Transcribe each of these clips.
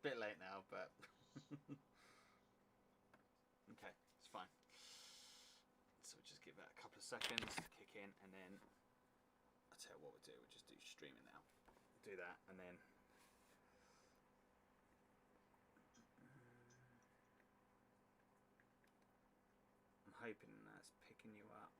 Bit late now, but okay, it's fine. So we'll just give that a couple of seconds to kick in, and then I'll tell you what we'll do. We'll just do streaming now. Do that, and then I'm hoping that's picking you up.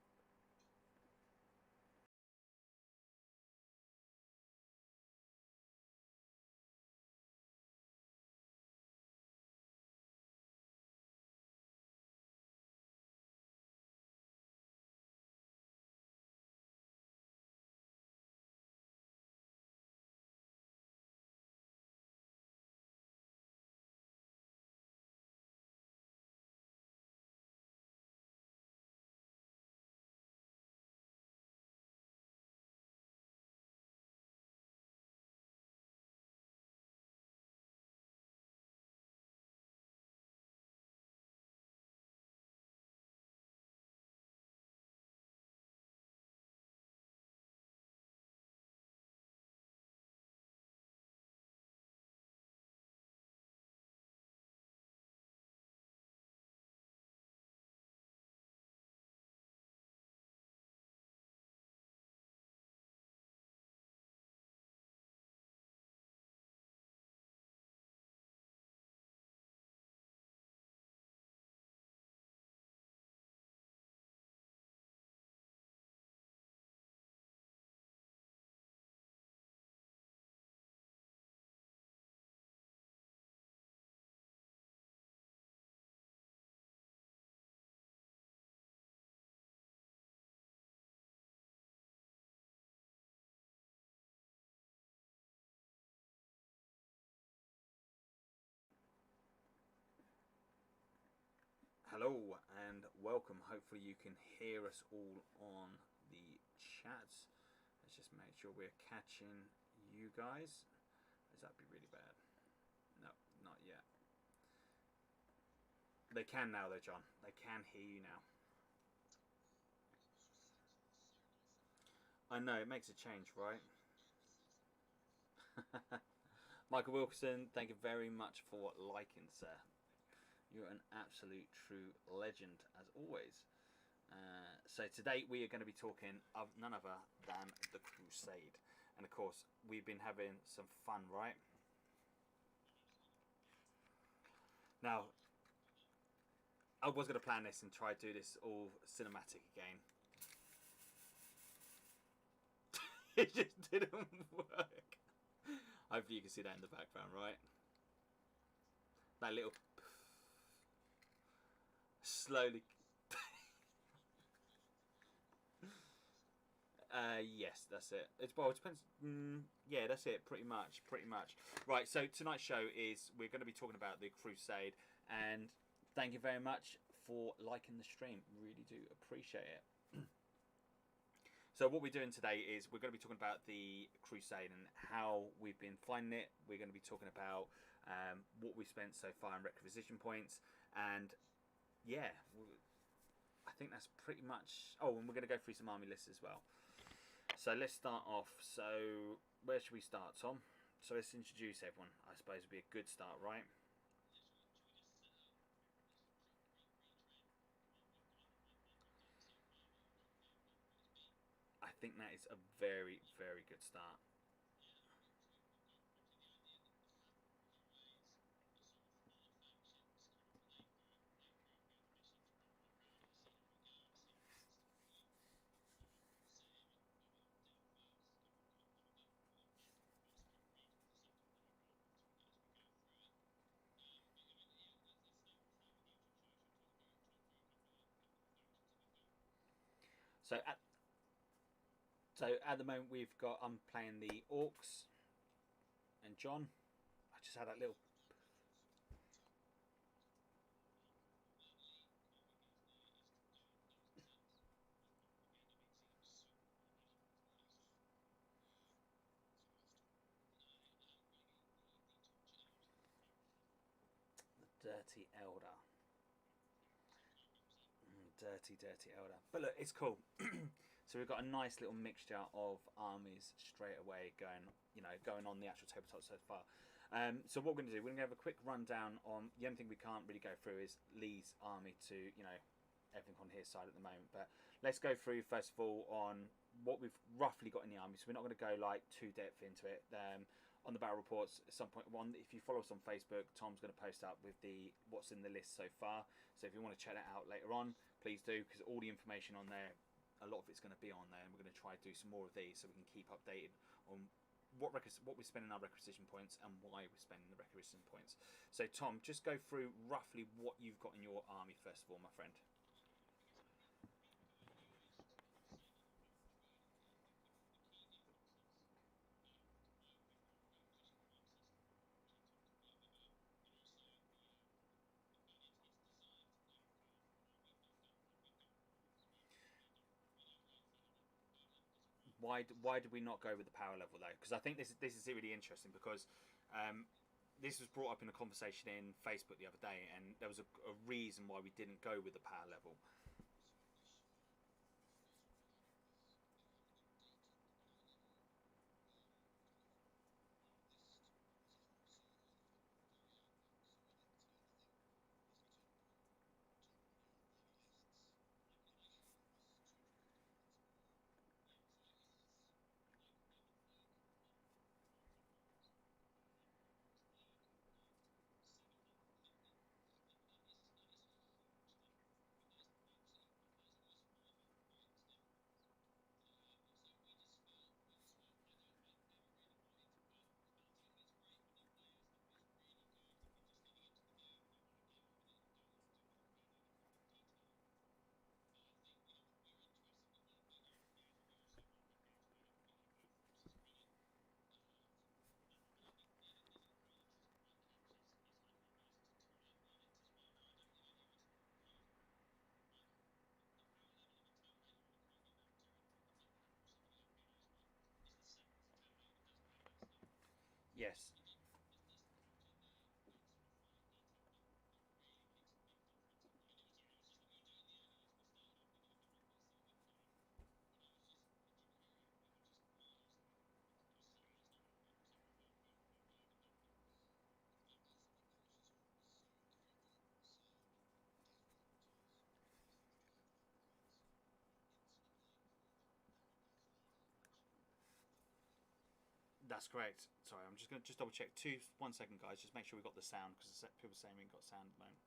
Hello and welcome. Hopefully you can hear us all on the chat. Let's just make sure we're catching you guys. Does that be really bad? No, not yet. They can now though, John. They can hear you now. I know, it makes a change, right? Michael Wilson, thank you very much for liking, sir. You're an absolute true legend, as always. So today we are going to be talking of none other than the Crusade. And of course, we've been having some fun, right? Now, I was going to plan this and try to do this all cinematic again. It just didn't work. Hopefully you can see that in the background, right? That little slowly. Yes, that's it. Well, it depends. Yeah, that's it. Pretty much. Right. So tonight's show is we're going to be talking about the Crusade, and thank you very much for liking the stream. Really do appreciate it. So what we're doing today is we're going to be talking about the Crusade and how we've been finding it. We're going to be talking about what we spent so far in requisition points, and yeah, I think that's pretty much. Oh, and we're going to go through some army lists as well. So let's start off. So where should we start, Tom? So let's introduce everyone. I suppose would be a good start, right? I think that is a very, very good start. So at the moment we've got I'm playing the Orcs and John. I just had that little 'Dirty Elder'. Dirty Elder. But look, it's cool. So we've got a nice little mixture of armies straight away going on the actual tabletop so far. So what we're going to do, we're going to have a quick rundown on the only thing we can't really go through is Lee's army to, everything on his side at the moment. But let's go through first of all on what we've roughly got in the army. So we're not going to go like too depth into it. On the battle reports at some point, if you follow us on Facebook, Tom's going to post up with what's in the list so far. So if you want to check that out later on, please do, because all the information on there, a lot of it's going to be on there, and we're going to try to do some more of these so we can keep updated on what we're spending our requisition points and why we're spending the requisition points. So Tom, just go through roughly what you've got in your army first of all, my friend. Why did we not go with the power level though? Because I think this is really interesting because this was brought up in a conversation in Facebook the other day, and there was a reason why we didn't go with the power level. Yes. That's correct. Sorry, I'm just going to double check. 1 second, guys. Just make sure we got the sound because people are saying we ain't got sound at the moment.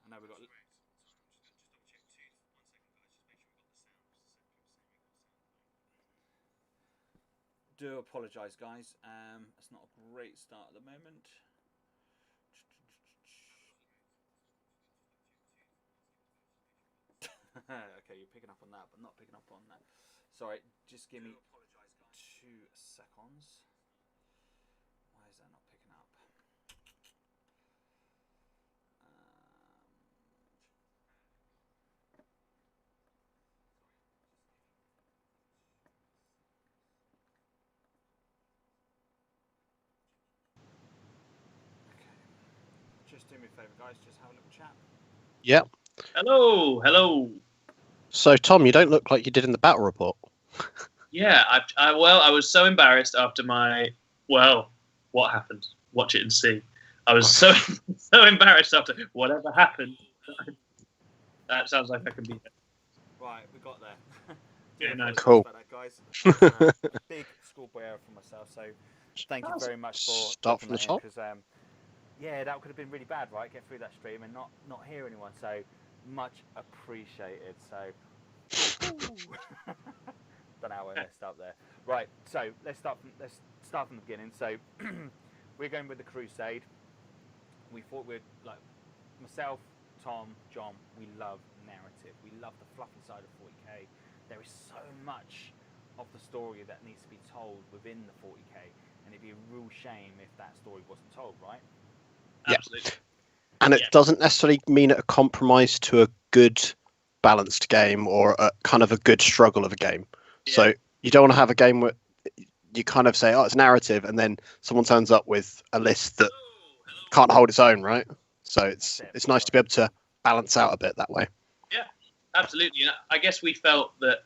I know we got. Do apologise, guys. It's not a great start at the moment. Okay, you're picking up on that, but not picking up on that. Sorry, just give me 2 seconds. Why is that not picking up? Okay, just do me a favour, guys. Just have a little chat. Yep. Hello, hello. So, Tom, you don't look like you did in the battle report. Yeah, I was so embarrassed after what happened? Watch it and see. I was so embarrassed after whatever happened. That sounds like I can be there. Right, we got there. Yeah, nice. Cool. About that, guys. Big schoolboy error for myself, so thank you very much for Start from the top. Because yeah, that could have been really bad, right? Get through that stream and not hear anyone. So much appreciated. So don't know how I messed up there. Right, so let's start from the beginning. So we're going with the Crusade. We thought we'd like myself, Tom, John. We love narrative. We love the fluffy side of 40k. There is so much of the story that needs to be told within the 40k, and it'd be a real shame if that story wasn't told, right? Yeah. Absolutely. And it doesn't necessarily mean a compromise to a good balanced game or a kind of a good struggle of a game. Yeah. So you don't want to have a game where you kind of say, oh, it's narrative, and then someone turns up with a list that can't hold its own, right? So it's nice to be able to balance out a bit that way. Yeah. absolutely. I guess we felt that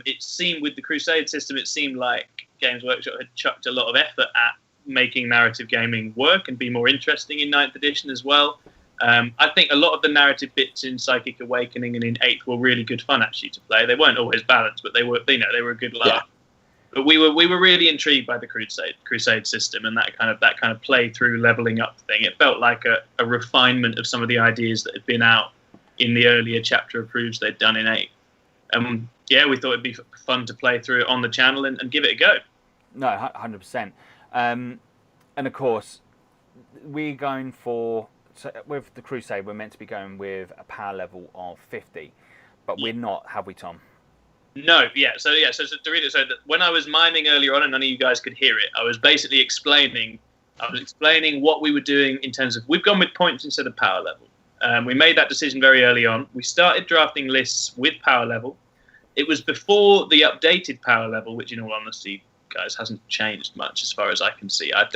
it seemed with the Crusade system, it seemed like Games Workshop had chucked a lot of effort at making narrative gaming work and be more interesting in 9th edition as well. I think a lot of the narrative bits in Psychic Awakening and in 8th were really good fun actually to play. They weren't always balanced, but they were a good laugh. Yeah. But we were really intrigued by the Crusade system and that kind of play through leveling up thing. It felt like a refinement of some of the ideas that had been out in the earlier chapter approves they'd done in 8. Yeah, we thought it'd be fun to play through it on the channel and give it a go. No, 100%. And of course, we're going for, so with the Crusade, we're meant to be going with a power level of 50, but we're not, have we, Tom? No, yeah. So to read it, so that when I was miming earlier on, and none of you guys could hear it, I was basically explaining what we were doing in terms of we've gone with points instead of power level. We made that decision very early on. We started drafting lists with power level. It was before the updated power level, which in all honesty, guys, hasn't changed much as far as I can see. I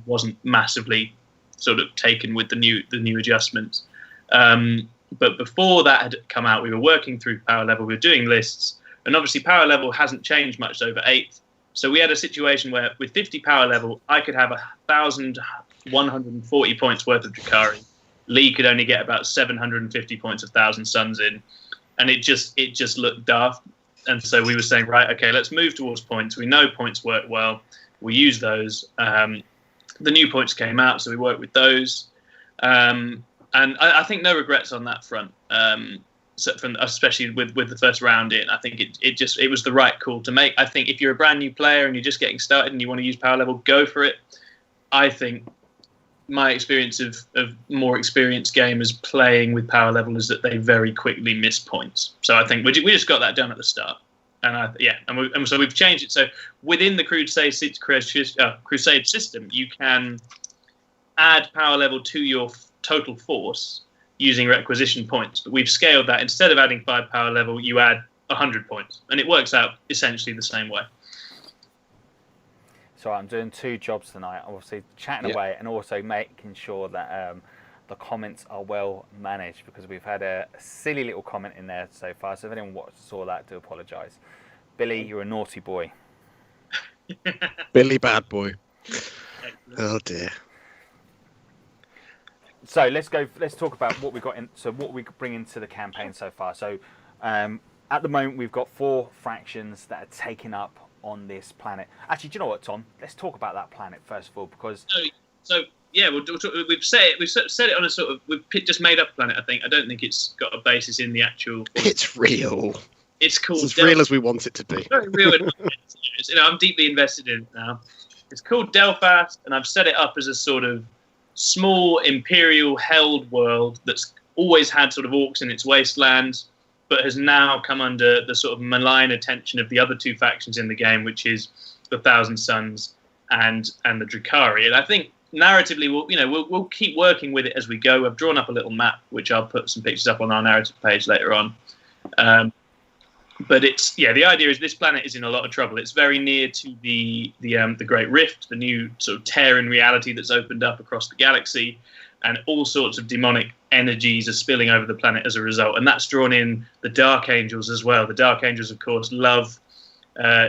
wasn't massively sort of taken with the new adjustments. But before that had come out, we were working through power level. We were doing lists. And obviously, power level hasn't changed much over 8th. So we had a situation where, with 50 power level, I could have 1,140 points worth of Drakari. Lee could only get about 750 points of 1,000 Suns in. And it just looked daft. And so we were saying, right, okay, let's move towards points. We know points work well. We use those. The new points came out, so we worked with those. And I think no regrets on that front. So especially with the first round in, I think it was the right call to make. I think if you're a brand new player and you're just getting started and you want to use power level, go for it. I think my experience of more experienced gamers playing with power level is that they very quickly miss points. So I think we just got that done at the start, and so we've changed it. So within the Crusade system, you can add power level to your total force using requisition points, but we've scaled that. Instead of adding 5 power level, you add 100 points, and it works out essentially the same way. So I'm doing 2 jobs tonight, obviously chatting away and also making sure that the comments are well managed, because we've had a silly little comment in there so far. So if anyone saw that, do apologise. Billy, you're a naughty boy. Billy, bad boy. Oh dear. So let's talk about what we got in. So what we bring into the campaign so far. So at the moment we've got 4 fractions that are taken up on this planet. Actually, do you know what, Tom? Let's talk about that planet first of all, because yeah, we've set it on a sort of, we've just made up a planet. I think. I don't think it's got a basis in the actual. It's real. It's called. It's as real as we want it to be. Very real. I'm deeply invested in it now. It's called Delphast, and I've set it up as a sort of small imperial held world that's always had sort of orcs in its wasteland, but has now come under the sort of malign attention of the other 2 factions in the game, which is the 1,000 Suns and the Drakari. And I think narratively, we'll keep working with it as we go. I've drawn up a little map, which I'll put some pictures up on our narrative page later on. But the idea is this planet is in a lot of trouble. It's very near to the Great Rift, the new sort of tear in reality that's opened up across the galaxy, and all sorts of demonic energies are spilling over the planet as a result. And that's drawn in the Dark Angels as well. The Dark Angels, of course, love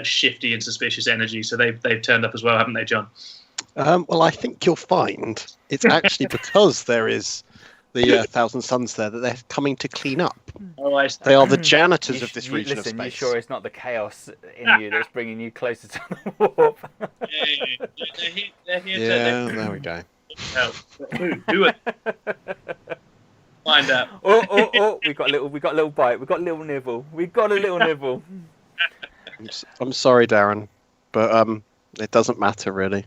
shifty and suspicious energy, so they've turned up as well, haven't they, John? Well, I think you'll find it's actually because there is the 1,000 Suns there that they're coming to clean up. Oh, I see. They are the janitors of this region of space. Listen, you sure it's not the chaos in you that's bringing you closer to the warp? They're here there we go. Help. Who are find out. Oh, we got a little bite. We got a little nibble. I'm sorry, Darren, but it doesn't matter really.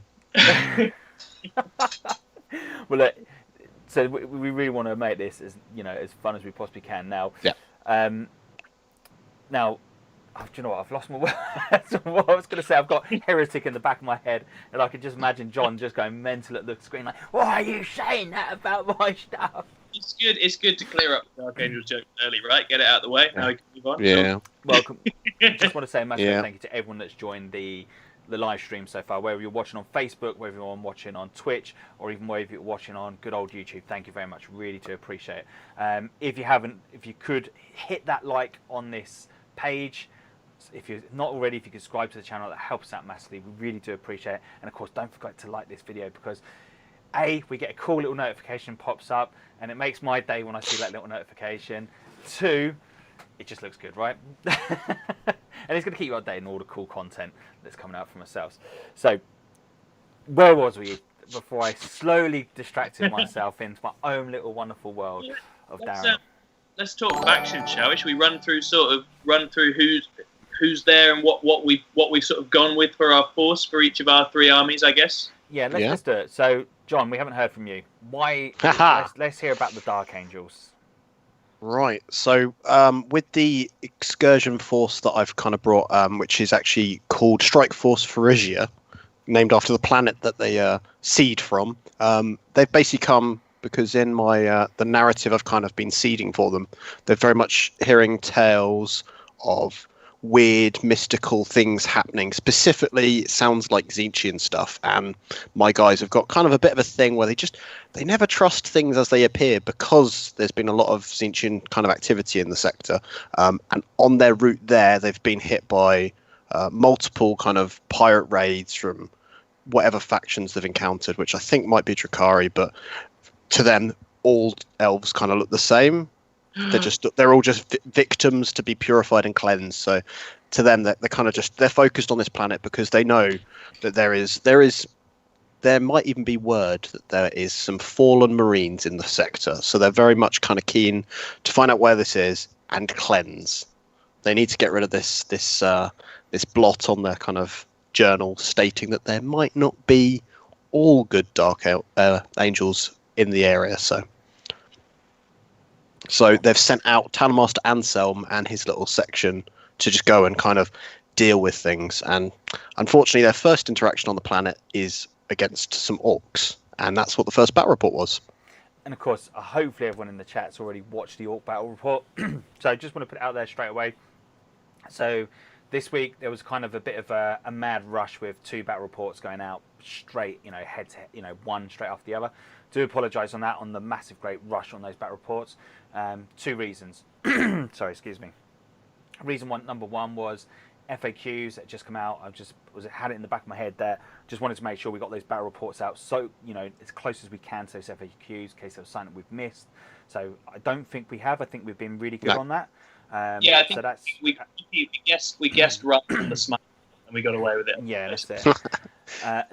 Well, look, so we really want to make this as fun as we possibly can. Now, now, do you know what? I've lost my words. What I was going to say, I've got heretic in the back of my head, and I could just imagine John just going mental at the screen, like, "Why are you saying that about my stuff?" It's good to clear up the Dark Angels joke early, right? Get it out of the way. Now we can move on. Yeah. Welcome. I just want to say a massive thank you to everyone that's joined the the live stream so far, whether you're watching on Facebook, whether you're watching on Twitch, or even whether you're watching on good old YouTube. Thank you very much. Really do appreciate it. If you could hit that like on this page. If you're not already, if you could subscribe to the channel, that helps out massively. We really do appreciate it. And of course, don't forget to like this video, because we get a cool little notification pops up, and it makes my day when I see that little notification. 2, it just looks good, right? And it's going to keep you updated on all the cool content that's coming out from ourselves. So, where was we before I slowly distracted myself into my own little wonderful world of Darren? Let's talk factions, shall we? Should we run through who's there and what we've sort of gone with for our force for each of our 3 armies, I guess? Yeah, let's do it. So, John, we haven't heard from you. Why? Let's hear about the Dark Angels. Right. So, with the excursion force that I've kind of brought, which is actually called Strike Force Phrygia, named after the planet that they seed from, they've basically come because in my the narrative I've kind of been seeding for them, they're very much hearing tales of weird mystical things happening. Specifically, it sounds like Tzeentchian stuff, and my guys have got kind of a bit of a thing where they never trust things as they appear, because there's been a lot of Tzeentchian kind of activity in the sector, and on their route there they've been hit by multiple kind of pirate raids from whatever factions they've encountered, which I think might be Drakari, but to them all elves kind of look the same. They're all just victims to be purified and cleansed. So to them, they're kind of they're focused on this planet because they know that there might even be word that there is some fallen marines in the sector. So they're very much kind of keen to find out where this is and cleanse. They need to get rid of this blot on their kind of journal stating that there might not be all good dark angels in the area. So they've sent out Talonmaster Anselm and his little section to just go and kind of deal with things. And unfortunately, their first interaction on the planet is against some orcs. And that's what the first battle report was. And of course, hopefully everyone in the chat's already watched the orc battle report. So I just want to put it out there straight away. So this week, there was kind of a bit of a mad rush with 2 battle reports going out straight, head to head, one straight after the other. Do apologise on that, on the massive great rush on those battle reports. 2 reasons. Sorry, excuse me. Number one was FAQs that had just come out. Had it in the back of my head there. Just wanted to make sure we got those battle reports out, so as close as we can to those FAQs, in case there was something we've missed. So I don't think we have. I think we've been really good on that. I think so we guessed right from the smile, and we got away with it. Yeah, that's it.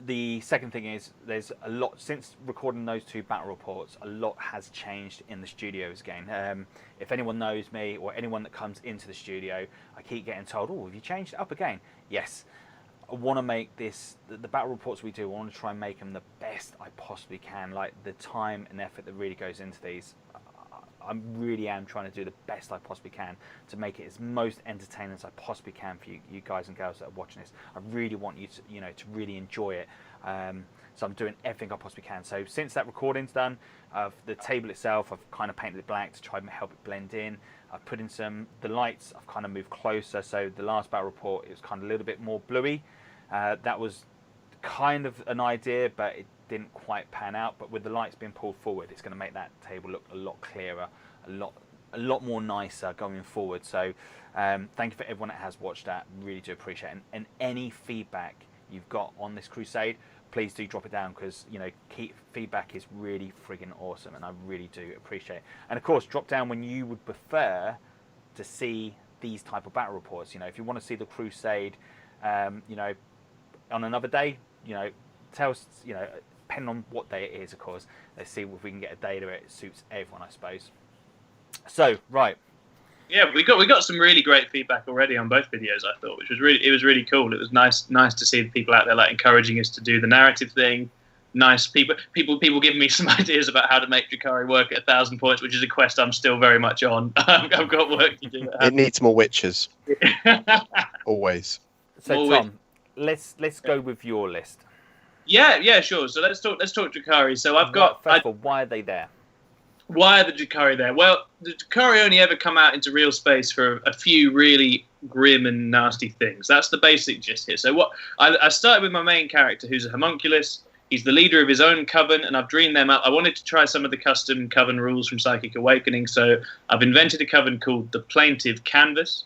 The second thing is, there's a lot since recording those 2 battle reports. A lot has changed in the studios again. If anyone knows me, or anyone that comes into the studio, I keep getting told, "Oh, have you changed it up again?" Yes, I want to make the battle reports we do. I want to try and make them the best I possibly can. Like, the time and effort that really goes into these, I really am trying to do the best I possibly can to make it as most entertaining as I possibly can for you guys and girls that are watching this. I really want you to, to really enjoy it. So I'm doing everything I possibly can. So since that recording's done, the table itself, I've kind of painted it black to try and help it blend in. I've put in the lights, I've kind of moved closer. So the last battle report, it was kind of a little bit more bluey. That was kind of an idea, but it didn't quite pan out. But with the lights being pulled forward, it's going to make that table look a lot clearer, a lot more nicer going forward. So thank you for everyone that has watched that. Really do appreciate it. And any feedback you've got on this Crusade, please do drop it down, because feedback is really friggin' awesome, and I really do appreciate it. And of course, drop down when you would prefer to see these type of battle reports. If you want to see the Crusade, on another day, tell us, depending on what day it is, of course. Let's see if we can get a day that it suits everyone, I suppose. So, right. Yeah, we got some really great feedback already on both videos, I thought, which was really cool. It was nice to see people out there encouraging us to do the narrative thing. Nice people giving me some ideas about how to make Drakari work at 1,000 points, which is a quest I'm still very much on. I've got work to do. It needs more witches. Always. So Tom, let's go with your list. Yeah, sure. So let's talk Drakari. So I've got. First of all, why are they there? Why are the Drakari there? Well, the Drakari only ever come out into real space for a few really grim and nasty things. That's the basic gist here. So what I started with my main character, who's a homunculus. He's the leader of his own coven, and I've dreamed them up. I wanted to try some of the custom coven rules from Psychic Awakening, so I've invented a coven called the Plaintive Canvas.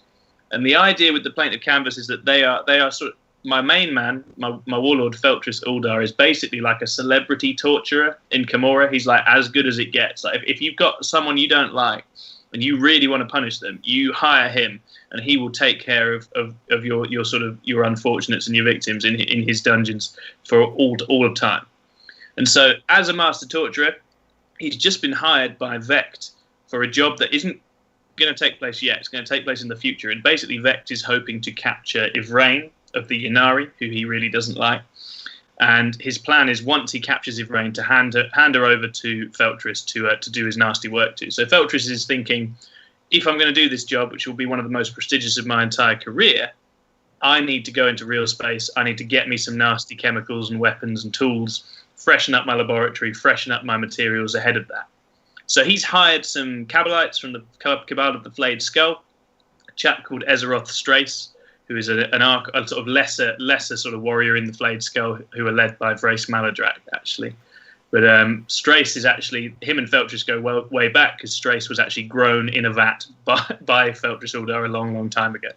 And the idea with the Plaintive Canvas is that they are sort of, my main man, my warlord Feltris Uldar, is basically like a celebrity torturer in Camorra. He's like as good as it gets. Like if you've got someone you don't like and you really want to punish them, you hire him, and he will take care of your sort of your unfortunates and your victims in his dungeons for all of time. And so, as a master torturer, he's just been hired by Vect for a job that isn't going to take place yet. It's going to take place in the future. And basically, Vect is hoping to capture Ivrain of the Inari, who he really doesn't like. And his plan is, once he captures Ivrain, to hand her over to Feltris to do his nasty work to. So Feltris is thinking, if I'm going to do this job, which will be one of the most prestigious of my entire career, I need to go into real space. I need to get me some nasty chemicals and weapons and tools, freshen up my laboratory, freshen up my materials ahead of that. So he's hired some Cabalites from the Cabal of the Flayed Skull, a chap called Ezeroth Strace, who is a sort of lesser sort of warrior in the Flayed Skull, who are led by Vrace Maladrak, actually. But Strace is actually, him and Feltris go way back, because Strace was actually grown in a vat by Feltris Uldar a long, long time ago.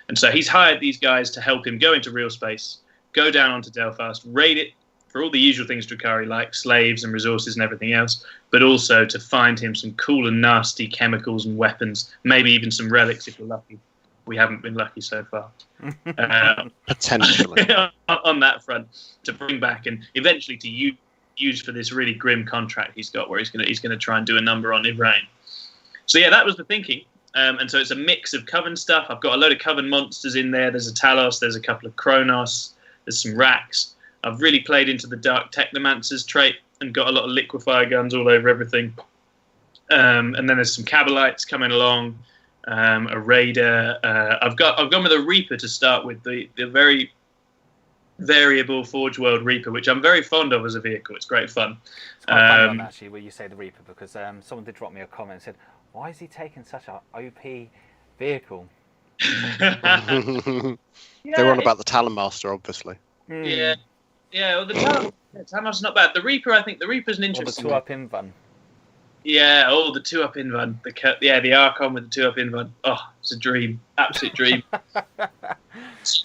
And so he's hired these guys to help him go into real space, go down onto Delphast, raid it for all the usual things Drukhari like, slaves and resources and everything else, but also to find him some cool and nasty chemicals and weapons, maybe even some relics if we're lucky. We haven't been lucky so far. Potentially. On that front, to bring back and eventually to use for this really grim contract he's got, where he's gonna try and do a number on Ivrain. So yeah, that was the thinking. And so it's a mix of Coven stuff. I've got a load of Coven monsters in there. There's a Talos, there's a couple of Kronos, there's some Racks. I've really played into the Dark Technomancer's trait and got a lot of liquefier guns all over everything. And then there's some Cabalites coming along, a Raider. I've gone with a Reaper to start with, the very variable Forge World Reaper, which I'm very fond of as a vehicle. It's great fun. It's quite funny one, actually, where you say the Reaper, because someone did drop me a comment and said, why is he taking such a OP vehicle? They were on about the Talonmaster, obviously. Yeah. Well, the Talonmaster's not bad. The Reaper, I think the Reaper's an interesting one. Or the 2-up Invan. Yeah, the 2-up Invan. The Archon with the 2-up Invan. Oh, it's a dream. Absolute dream.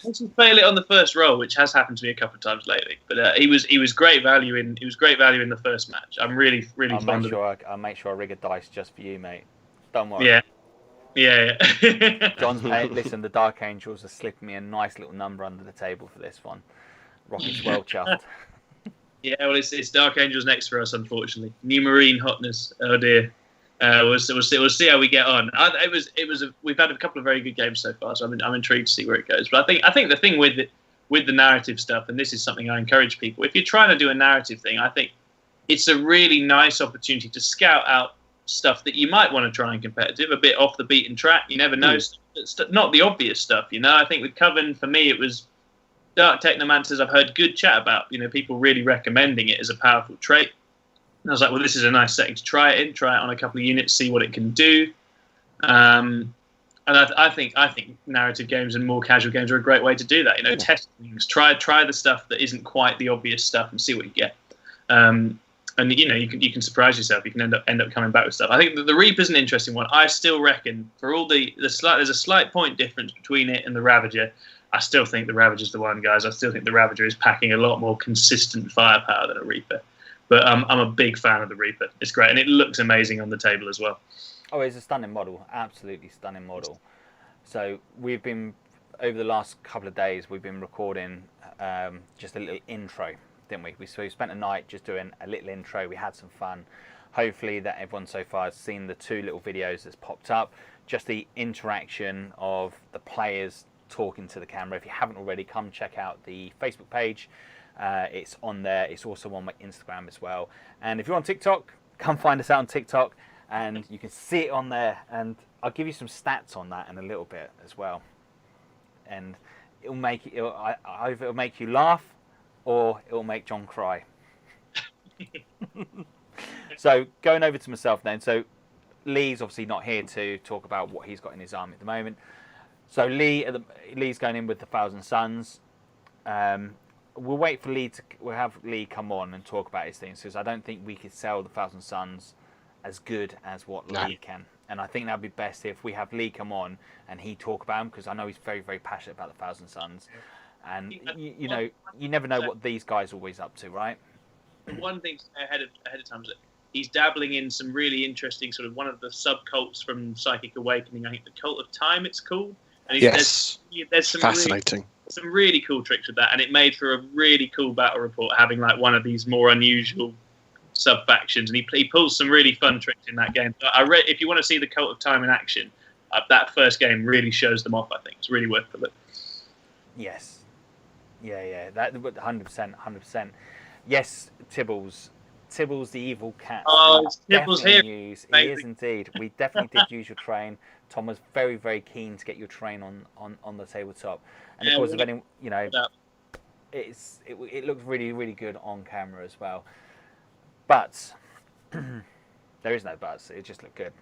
Once you fail it on the first roll, which has happened to me a couple of times lately, but he was great value in the first match. I'm really fond of it. I'll make sure I rig a dice just for you, mate. Don't worry. Yeah. John's paid. Listen, the Dark Angels are slipping me a nice little number under the table for this one. Rocket's well chuffed. Yeah, well, it's Dark Angels next for us, unfortunately. New Marine hotness. Oh dear. We'll see how we get on. We've had a couple of very good games so far, so I'm intrigued to see where it goes. But I think the thing with the narrative stuff, and this is something I encourage people, if you're trying to do a narrative thing, I think it's a really nice opportunity to scout out stuff that you might want to try and competitive, a bit off the beaten track. You never know. It's not the obvious stuff, I think with Coven, for me, it was Dark Technomancers. I've heard good chat about, people really recommending it as a powerful trait. And I was like, well, this is a nice setting to try it in. Try it on a couple of units, see what it can do. And I think narrative games and more casual games are a great way to do that. Test things, try the stuff that isn't quite the obvious stuff, and see what you get. And you can surprise yourself. You can end up coming back with stuff. I think the Reaper's an interesting one. I still reckon, for all there's a slight point difference between it and the Ravager. I still think the Ravager's the one, guys. I still think the Ravager is packing a lot more consistent firepower than a Reaper. But I'm a big fan of the Reaper. It's great, and it looks amazing on the table as well. Oh, it's a stunning model. Absolutely stunning model. So we've been, over the last couple of days, we've been recording just a little intro, didn't we? So we spent a night just doing a little intro. We had some fun. Hopefully that everyone so far has seen the 2 little videos that's popped up. Just the interaction of the players talking to the camera. If you haven't already, come check out the Facebook page. It's on there. It's also on my Instagram as well. And if you're on TikTok, come find us out on TikTok, and you can see it on there. And I'll give you some stats on that in a little bit as well. And it'll make either it'll make you laugh, or it'll make John cry. So going over to myself then. So Lee's obviously not here to talk about what he's got in his arm at the moment. So Lee's going in with the Thousand Suns. We'll wait for Lee we'll have Lee come on and talk about his things, because I don't think we could sell the Thousand Suns as good as what Lee can. And I think that'd be best if we have Lee come on and he talk about them, because I know he's very, very passionate about the Thousand Suns. And you know, you never know what these guys are always up to, right? The one thing ahead of time is that he's dabbling in some really interesting sort of one of the subcults from Psychic Awakening. I think the Cult of Time, it's called. And yes, there's some fascinating. Some really cool tricks with that, and it made for a really cool battle report, having like one of these more unusual sub factions, and he pulls some really fun tricks in that game. If you want to see the Cult of Time in action, that first game really shows them off. I think it's really worth the look. Yes, yeah, that 100%. Yes, Tibbles, the evil cat. Oh, it's Tibbles here. He is indeed. We definitely did use your train. Tom was very, very keen to get your train on the tabletop, and of course, it looked really, really good on camera as well. But there is no buts. It just looked good.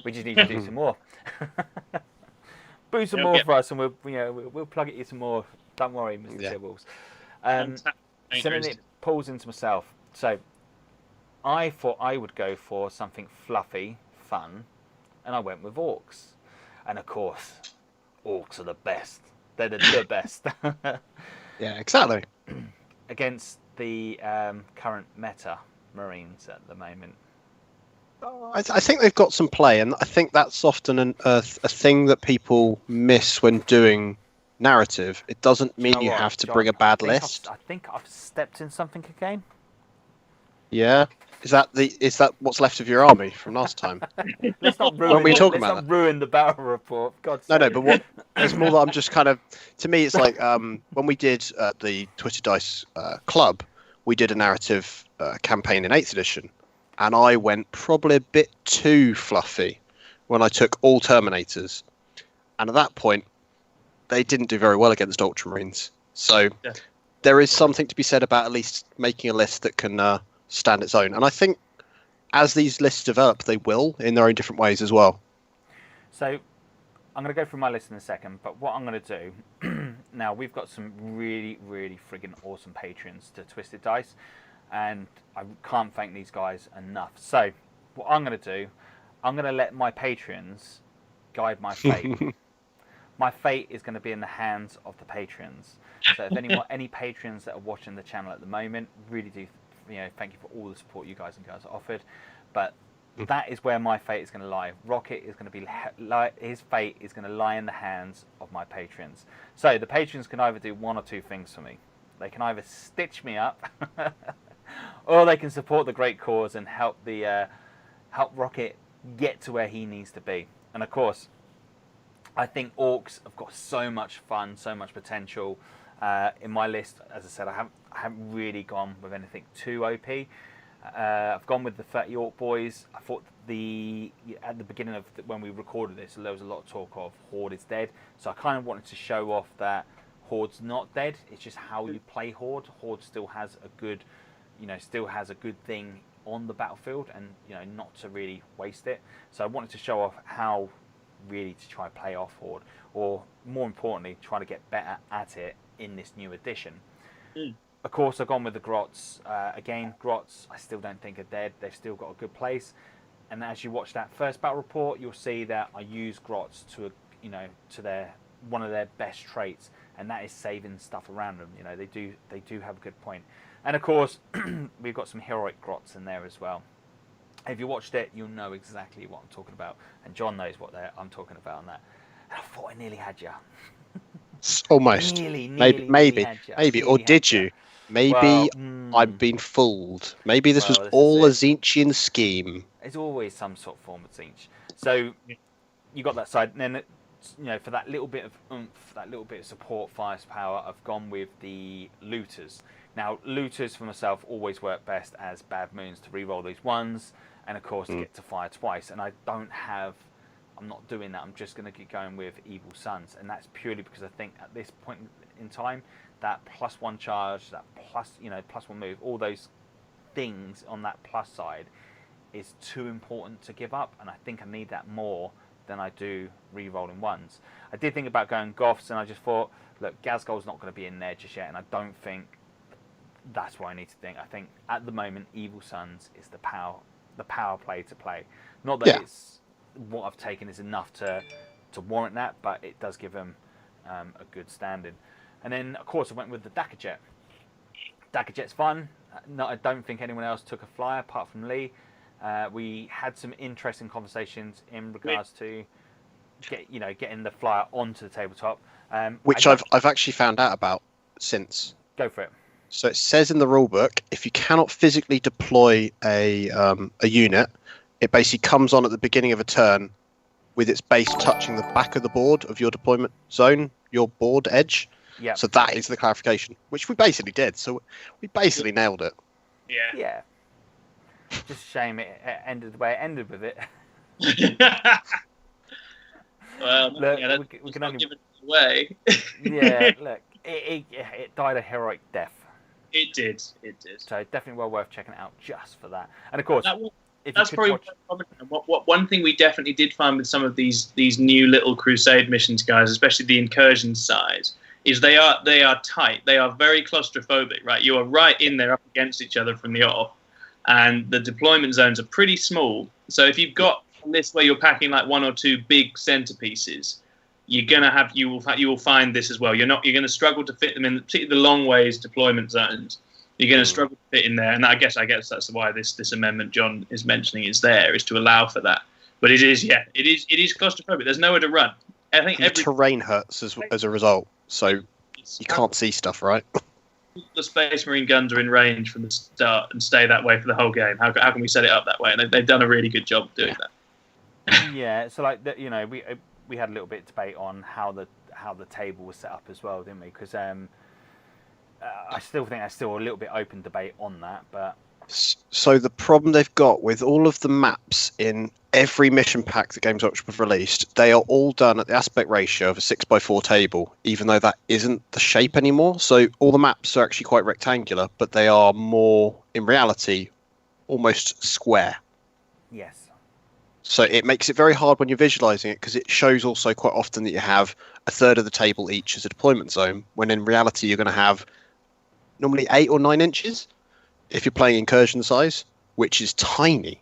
We just need to do some more. Boo some more for us, and we'll plug at you some more. Don't worry, Mr. Tibbles. So then it pulls into myself. So I thought I would go for something fluffy, fun, and I went with orcs. And of course, orcs are the best. They're the best. Yeah, exactly. Against the current meta Marines at the moment. I think they've got some play, and I think that's often a thing that people miss when doing narrative. It doesn't mean you have to bring a bad list. I think I've stepped in something again. Yeah. Is that what's left of your army from last time? Let's not ruin. Let's not ruin the battle report. God's sake. No. But what? It's more that I'm just kind of. To me, it's like when we did the Twitter Dice Club, we did a narrative campaign in 8th edition, and I went probably a bit too fluffy when I took all Terminators, and at that point, they didn't do very well against Ultramarines. So there is something to be said about at least making a list that can stand its own. And I think as these lists develop, they will in their own different ways as well. So I'm going to go through my list in a second, but what I'm going to do, now we've got some really, really friggin' awesome patrons to Twisted Dice, and I can't thank these guys enough. So what I'm going to do, I'm going to let my patrons guide my fate. My fate is going to be in the hands of the patrons. So if any patrons that are watching the channel at the moment, really do, thank you for all the support you guys and girls offered. But that is where my fate is going to lie. Rocket is going to be his fate is going to lie in the hands of my patrons. So the patrons can either do one or two things for me. They can either stitch me up, or they can support the great cause and help Rocket get to where he needs to be. And of course, I think orcs have got so much fun, so much potential. In my list, as I said, I haven't really gone with anything too OP. I've gone with the 30 Orc Boys. I thought at the beginning of when we recorded this, there was a lot of talk of Horde is dead. So I kind of wanted to show off that Horde's not dead. It's just how you play Horde. Horde still has a good, thing on the battlefield, and not to really waste it. So I wanted to show off how really to try play off Horde, or more importantly, try to get better at it in this new edition. Of course, I've gone with the Grots. Again, Grots I still don't think are dead. They've still got a good place. And as you watch that first battle report, you'll see that I use Grots to one of their best traits, and that is saving stuff around them. They do have a good point. And of course, we've got some heroic Grots in there as well. If you watched it, you'll know exactly what I'm talking about, and John knows what I'm talking about on that. And I thought I nearly had you. Almost. Maybe. Or did you? Maybe I've been fooled. Maybe this was all a Zinchian scheme. There's always some sort of form of Zinch. So you got that side, and then for that little bit of oomph, that little bit of support, firepower, I've gone with the looters. Now, looters for myself always work best as bad moons to re-roll these ones, and of course to get to fire twice. And I'm not doing that. I'm just going to keep going with Evil Sons, and that's purely because I think at this point in time, that +1 charge, that +1 move, all those things on that plus side is too important to give up, and I think I need that more than I do re-rolling ones. I did think about going Goths, and I just thought, look, Ghazghkull's not going to be in there just yet, and I don't think that's what I need to think. I think at the moment, Evil Sons is the power play to play. Not that it's what I've taken is enough to warrant that, but it does give them a good standing. And then, of course, I went with the Dakajet. Dakajet's fun. No, I don't think anyone else took a flyer apart from Lee. We had some interesting conversations in regards to getting the flyer onto the tabletop, which I've actually found out about since. Go for it. So it says in the rulebook, if you cannot physically deploy a unit, it basically comes on at the beginning of a turn with its base touching the back of the board of your deployment zone, your board edge. Yeah. So that is the clarification, which we basically did. So we basically nailed it. Yeah. Yeah. Just a shame it ended the way it ended with it. Well, look, we can only give it away. Yeah, look, it died a heroic death. It did. So definitely well worth checking it out just for that. And of course, that's probably one thing we definitely did find with some of these new little Crusade missions, guys, especially the incursion size, is they are tight. They are very claustrophobic, right? You are right in there up against each other from the off, and the deployment zones are pretty small. So if you've got a list where you're packing like one or two big centerpieces, you will find this as well. You're going to struggle to fit them in, particularly the long ways deployment zones. You're going to struggle to fit in there, and I guess that's why this amendment John is mentioning is to allow for that. But it is claustrophobic. There's nowhere to run. I think the terrain hurts as a result, so you can't see stuff, right? The Space Marine guns are in range from the start and stay that way for the whole game. How can we set it up that way? And they've done a really good job doing that. Yeah, so like we had a little bit of debate on how the table was set up as well, didn't we? Because I still think there's still a little bit open debate on that. But so the problem they've got with all of the maps in every mission pack that Games Workshop have released, they are all done at the aspect ratio of a 6x4 table, even though that isn't the shape anymore. So all the maps are actually quite rectangular, but they are more, in reality, almost square. Yes. So it makes it very hard when you're visualizing it, because it shows also quite often that you have a third of the table each as a deployment zone, when in reality you're going to have normally 8 or 9 inches if you're playing incursion size, which is tiny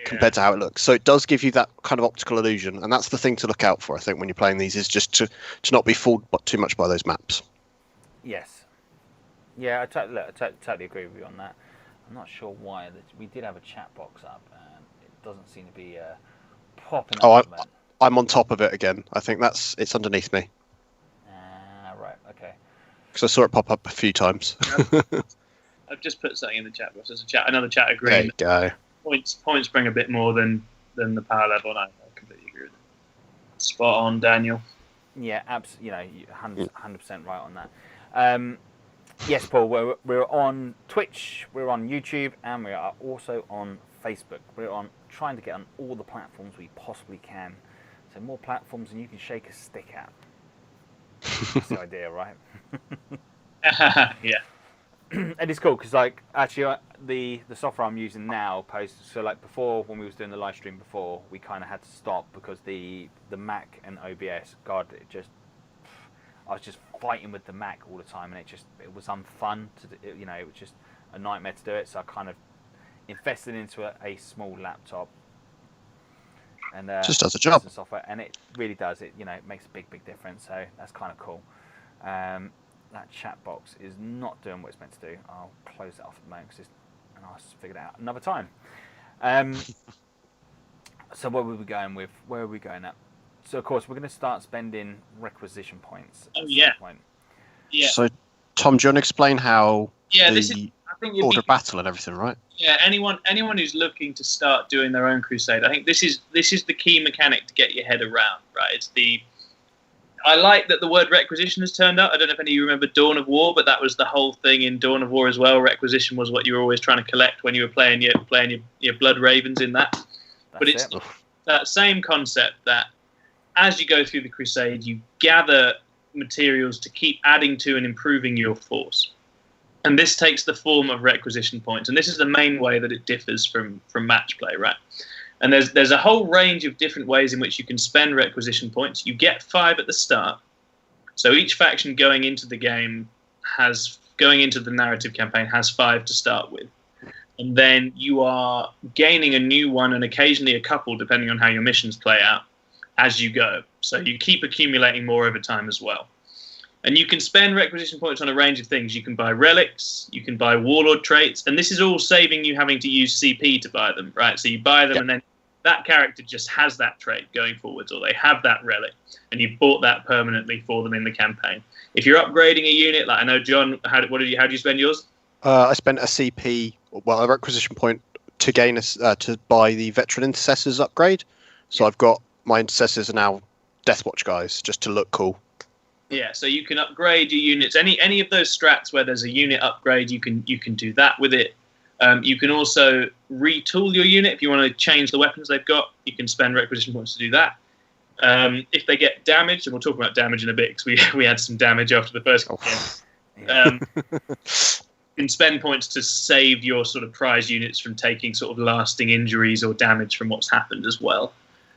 compared to how it looks. So it does give you that kind of optical illusion, and that's the thing to look out for, I think, when you're playing these, is just to not be fooled too much by those maps. Yes. Yeah, I totally agree with you on that. I'm not sure why. We did have a chat box up, and it doesn't seem to be popping up. Oh, I'm on top of it again. I think it's underneath me. Right, okay. Because I saw it pop up a few times. I've just put something in the chat box. There's another chat agreeing. There you go. Points bring a bit more than the power level, and I completely agree with that. Spot on, Daniel. Yeah, absolutely. You 100% right on that. Yes, Paul. We're on Twitch, we're on YouTube, and we are also on Facebook. We're trying to get on all the platforms we possibly can. So more platforms than you can shake a stick at. That's the idea, right? Yeah. And it's cool because, like, actually, the software I'm using now posts. So, like, before, when we was doing the live stream before, we kind of had to stop because the Mac and OBS, God, I was just fighting with the Mac all the time, and it was unfun to do. It was just a nightmare to do it. So I kind of invested into a small laptop, and just does a job. Software, and it really does. It makes a big difference. So that's kind of cool. That chat box is not doing what it's meant to do. I'll close it off at the moment and I'll figure it out another time. So where were we going with? Where are we going at? So of course we're going to start spending requisition points. Oh yeah. Yeah. So Tom, do you want to explain how? Yeah, I think order battle and everything, right? Yeah. Anyone who's looking to start doing their own Crusade, I think this is the key mechanic to get your head around. Right. I like that the word requisition has turned up. I don't know if any of you remember Dawn of War, but that was the whole thing in Dawn of War as well. Requisition was what you were always trying to collect when you were playing your Blood Ravens in that. But it's that same concept that as you go through the Crusade, you gather materials to keep adding to and improving your force. And this takes the form of requisition points. And this is the main way that it differs from match play, right? And there's a whole range of different ways in which you can spend requisition points. You get 5 at the start. So each faction going into the narrative campaign has 5 to start with. And then you are gaining a new one and occasionally a couple, depending on how your missions play out, as you go. So you keep accumulating more over time as well. And you can spend requisition points on a range of things. You can buy relics, you can buy warlord traits, and this is all saving you having to use CP to buy them, right? So you buy them, and then that character just has that trait going forwards, or they have that relic, and you bought that permanently for them in the campaign. If you're upgrading a unit, like I know John, how do you spend yours? I spent a CP, a requisition point to gain to buy the veteran intercessors upgrade. So I've got my intercessors are now Deathwatch guys, just to look cool. Yeah, so you can upgrade your units. Any of those strats where there's a unit upgrade, you can do that with it. You can also retool your unit if you want to change the weapons they've got. You can spend requisition points to do that. If they get damaged, and we'll talk about damage in a bit because we had some damage after the first game. You can spend points to save your sort of prize units from taking sort of lasting injuries or damage from what's happened as well.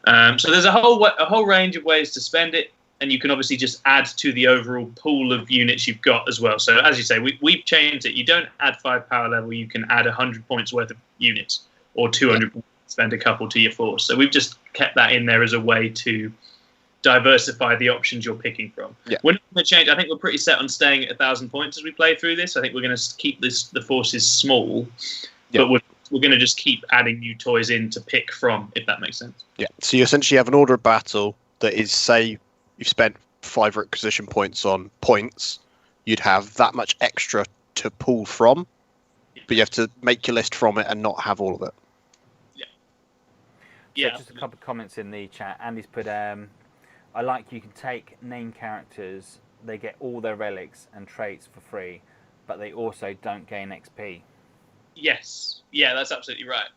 So there's a whole range of ways to spend it, and you can obviously just add to the overall pool of units you've got as well. So as you say, we've changed it. You don't add 5 power level. You can add 100 points worth of units, or 200 points, spend a couple to your force. So we've just kept that in there as a way to diversify the options you're picking from. Yeah. We're not going to change. I think we're pretty set on staying at 1,000 points as we play through this. I think we're going to keep the forces small, but we're going to just keep adding new toys in to pick from, if that makes sense. Yeah. So you essentially have an order of battle that is, say, you've spent 5 requisition points on points, you'd have that much extra to pull from, but you have to make your list from it and not have all of it. Yeah. So just a couple of comments in the chat. Andy's put, I like you can take named characters, they get all their relics and traits for free, but they also don't gain XP. Yes. Yeah, that's absolutely right.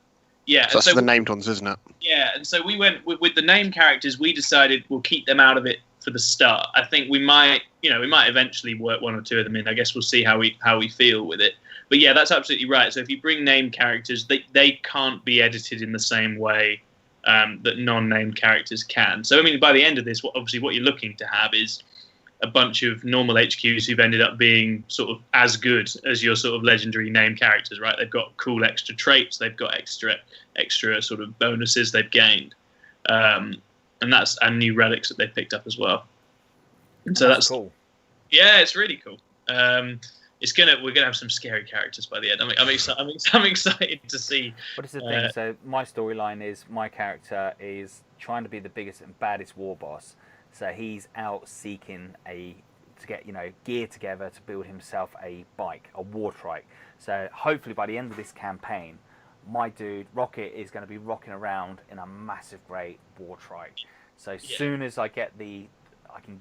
Yeah, so that's the named ones, isn't it? Yeah, and so we went with the named characters. We decided we'll keep them out of it for the start. I think we might eventually work 1 or 2 of them in. I guess we'll see how we feel with it. But yeah, that's absolutely right. So if you bring named characters, they can't be edited in the same way that non-named characters can. So I mean, by the end of this, obviously what you're looking to have is a bunch of normal HQs who've ended up being sort of as good as your sort of legendary named characters, right? They've got cool extra traits, they've got extra sort of bonuses they've gained, and new relics that they've picked up as well. And so that's cool. Yeah, it's really cool. We're gonna have some scary characters by the end. I'm excited to see. What is the thing? So my storyline is my character is trying to be the biggest and baddest war boss. So he's out seeking to get gear together to build himself a bike, a war trike. So hopefully by the end of this campaign, my dude Rocket is going to be rocking around in a massive great war trike. So as soon as I can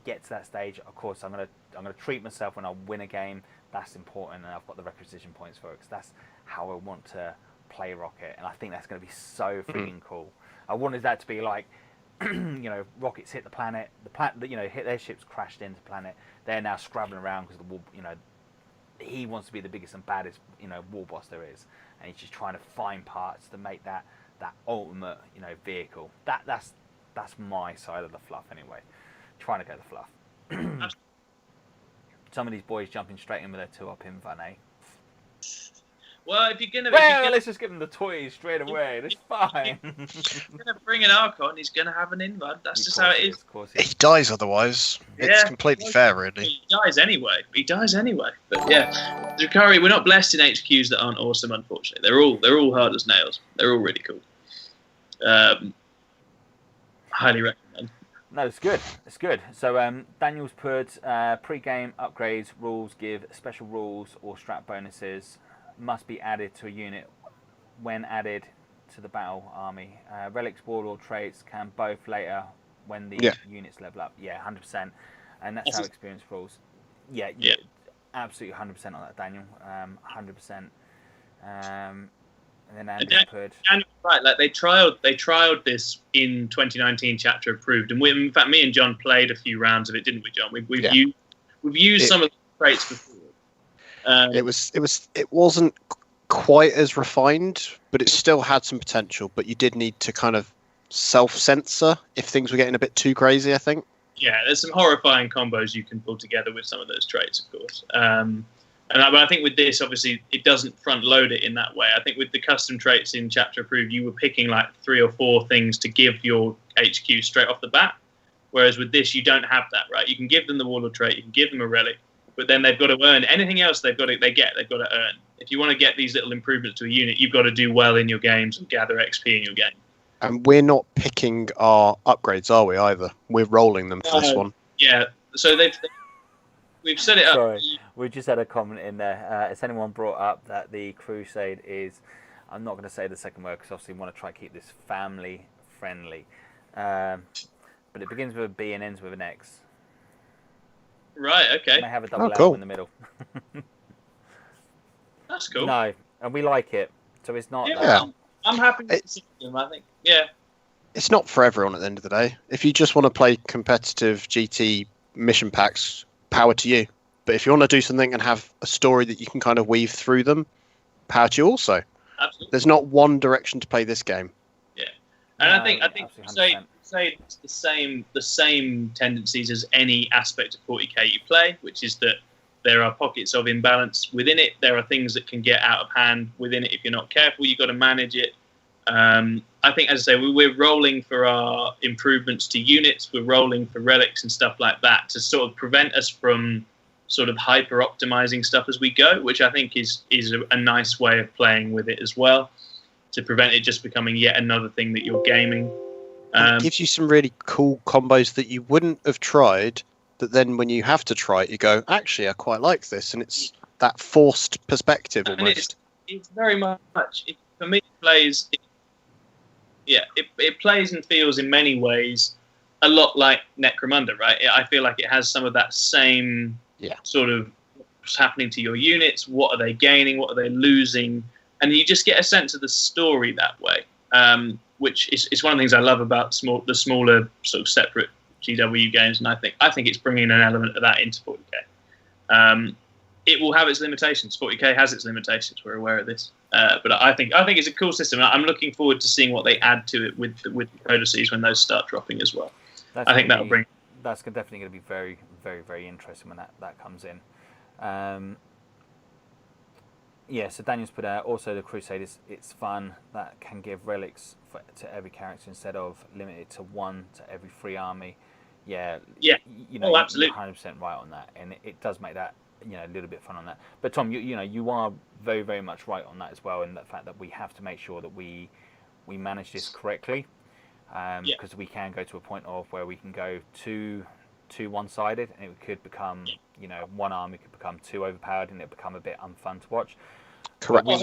get to that stage, of course I'm gonna treat myself when I win a game. That's important, and I've got the requisition points for it, because that's how I want to play Rocket, and I think that's going to be so freaking cool. I wanted that to be like, rockets hit the planet, hit their ships, crashed into the planet. They're now scrabbling around because the war, he wants to be the biggest and baddest, war boss there is, and he's just trying to find parts to make that ultimate, vehicle. That's my side of the fluff anyway. Trying to go the fluff. Some of these boys jumping straight in with their 2-up invuln, eh? Well, let's just give him the toys straight away. That's fine. If you're going to bring an Archon, he's going to have an invuln. That's just how it is. He dies otherwise. It's completely fair, really. He dies anyway. But yeah, Drukhari, we're not blessed in HQs that aren't awesome, unfortunately. They're all hard as nails. They're all really cool. Highly recommend. No, it's good. It's good. So Daniel's put pre-game upgrades rules give special rules or strat bonuses must be added to a unit when added to the battle army. Relics, warlord traits can both later when the units level up. Yeah, 100%. And that's how experience rules. Yeah, absolutely 100% on that, Daniel. 100%. And then Andy put... Right, like they trialed this in 2019 chapter approved, and in fact me and John played a few rounds of it, didn't we, John? We've used some of the traits before. It wasn't quite as refined, but it still had some potential. But you did need to kind of self-censor if things were getting a bit too crazy, I think. Yeah, there's some horrifying combos you can pull together with some of those traits, of course. But I think with this, obviously, it doesn't front load it in that way. I think with the custom traits in Chapter Approved, you were picking like 3 or 4 things to give your HQ straight off the bat. Whereas with this, you don't have that, right? You can give them the Warlord trait, you can give them a relic, but then they've got to earn anything else they've got to earn. If you want to get these little improvements to a unit, you've got to do well in your games and gather XP in your game. And we're not picking our upgrades, are we, either? We're rolling them for this one. Yeah, so we've set it up. Sorry, we just had a comment in there. Has anyone brought up that the Crusade is, I'm not going to say the second word because obviously we want to try to keep this family friendly. But it begins with a B and ends with an X. Right, okay. It may have a double cool. L in the middle. That's cool. No, and we like it. So it's not... Yeah, I'm happy with the system, I think. Yeah. It's not for everyone at the end of the day. If you just want to play competitive GT mission packs, power to you. But if you want to do something and have a story that you can kind of weave through them, power to you also. Absolutely. There's not one direction to play this game. Yeah. And No, I think say it's the same tendencies as any aspect of 40k you play, which is that there are pockets of imbalance within it. There are things that can get out of hand within it if you're not careful. You've got to manage it. I think, as I say, we're rolling for our improvements to units. We're rolling for relics and stuff like that to sort of prevent us from sort of hyper optimizing stuff as we go, which I think is a nice way of playing with it as well, to prevent it just becoming yet another thing that you're gaming. It gives you some really cool combos that you wouldn't have tried, that then when you have to try it, you go, actually, I quite like this. And it's that forced perspective almost. It's very much, for me, it plays and feels in many ways a lot like Necromunda, right? I feel like it has some of that same sort of what's happening to your units, what are they gaining, what are they losing, and you just get a sense of the story that way. Which is one of the things I love about the smaller sort of separate GW games, and I think it's bringing an element of that into 40k. It will have its limitations. 40k has its limitations. We're aware of this, but I think it's a cool system. I'm looking forward to seeing what they add to it with the codices when those start dropping as well. I think that'll bring. That's definitely going to be very, very, very interesting when that comes in. Yeah, so Daniel's put out also the Crusade it's fun. That can give relics to every character instead of limited to 1 to every free army. Yeah. You know, absolutely. You're 100% right on that, and it does make that a little bit fun on that. But Tom, you are very, very much right on that as well, in the fact that we have to make sure that we manage this correctly, because we can go to a point of where we can go too one-sided, and it could become one army could become too overpowered, and it become a bit unfun to watch. Correct. But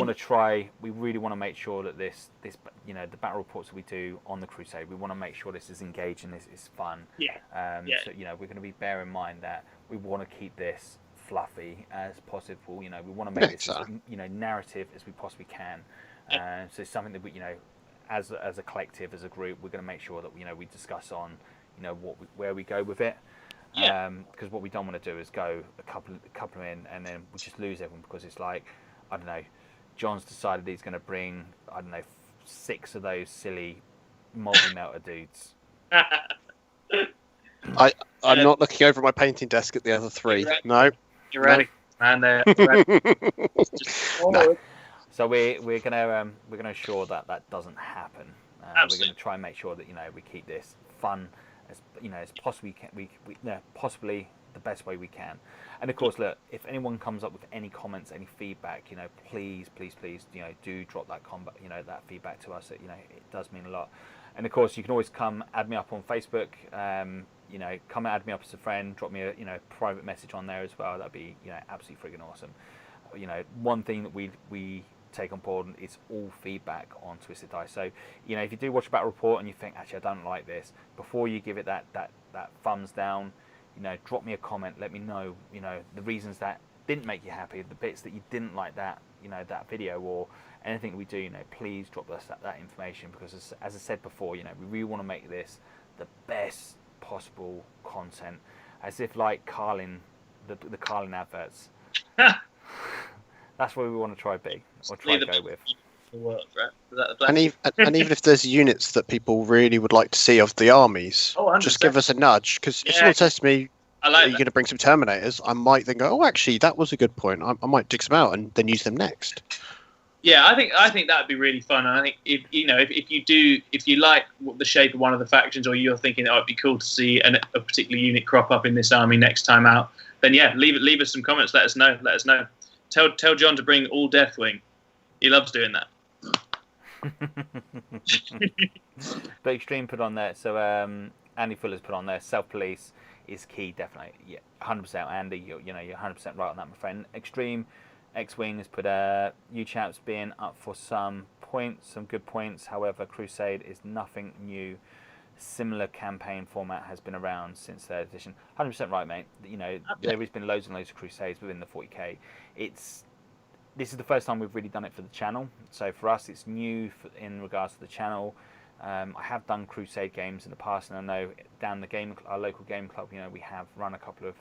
we really want to make sure that this the battle reports that we do on the Crusade, we want to make sure this is engaging, this is fun. So we're going to be bear in mind that we want to keep this fluffy as possible. We want to make this as, narrative as we possibly can. So it's something that we as a collective, as a group, we're going to make sure that we discuss on where we go with it. Because what we don't want to do is go a couple in and then we just lose everyone, because it's like, I don't know, John's decided he's going to bring 6 of those silly multi-melter dudes. I'm not looking over at my painting desk at the other 3. No. You're ready, man. They're ready. No. So we're gonna ensure that doesn't happen. We're going to try and make sure that we keep this fun as possibly possibly the best way we can. And of course, look, if anyone comes up with any comments, any feedback, please, do drop that that feedback to us. It does mean a lot. And of course, you can always come add me up on Facebook. Come add me up as a friend. Drop me a private message on there as well. That'd be absolutely friggin' awesome. One thing that we take on board is all feedback on Twisted Dice. So if you do watch a battle report and you think, actually, I don't like this, before you give it that thumbs down, drop me a comment. Let me know the reasons that didn't make you happy, the bits that you didn't like that that video, or anything that we do. Please drop us that information, because as I said before, we really want to make this the best possible content, as if like Carlin, the Carlin adverts. That's where we want to try be, or try Leave the go with. the world, right? Is that the plan? And even if there's units that people really would like to see of the armies, Oh, 100%. just give us a nudge. Because if Yeah, someone says to me, I "Are like you that. going to bring some Terminators?" I might then go, "Oh, actually, that was a good point. I might dig some out and then use them next." Yeah, I think that would be really fun. And I think if you like the shape of one of the factions, or you're thinking, oh, it'd be cool to see a particular unit crop up in this army next time out, then yeah, leave us some comments. Let us know. Tell John to bring all Deathwing. He loves doing that. But Extreme put on there, so Andy Fuller's put on there, self-police is key, definitely. Yeah, 100%. Andy, you're 100% right on that, my friend. Extreme X-Wing has put you chaps being up for some points, some good points. However, Crusade is nothing new. Similar campaign format has been around since third edition. 100% right, mate. There has been loads and loads of Crusades within the 40k. This is the first time we've really done it for the channel. So for us, it's new in regards to the channel. I have done Crusade games in the past, and I know down our local game club, we have run a couple of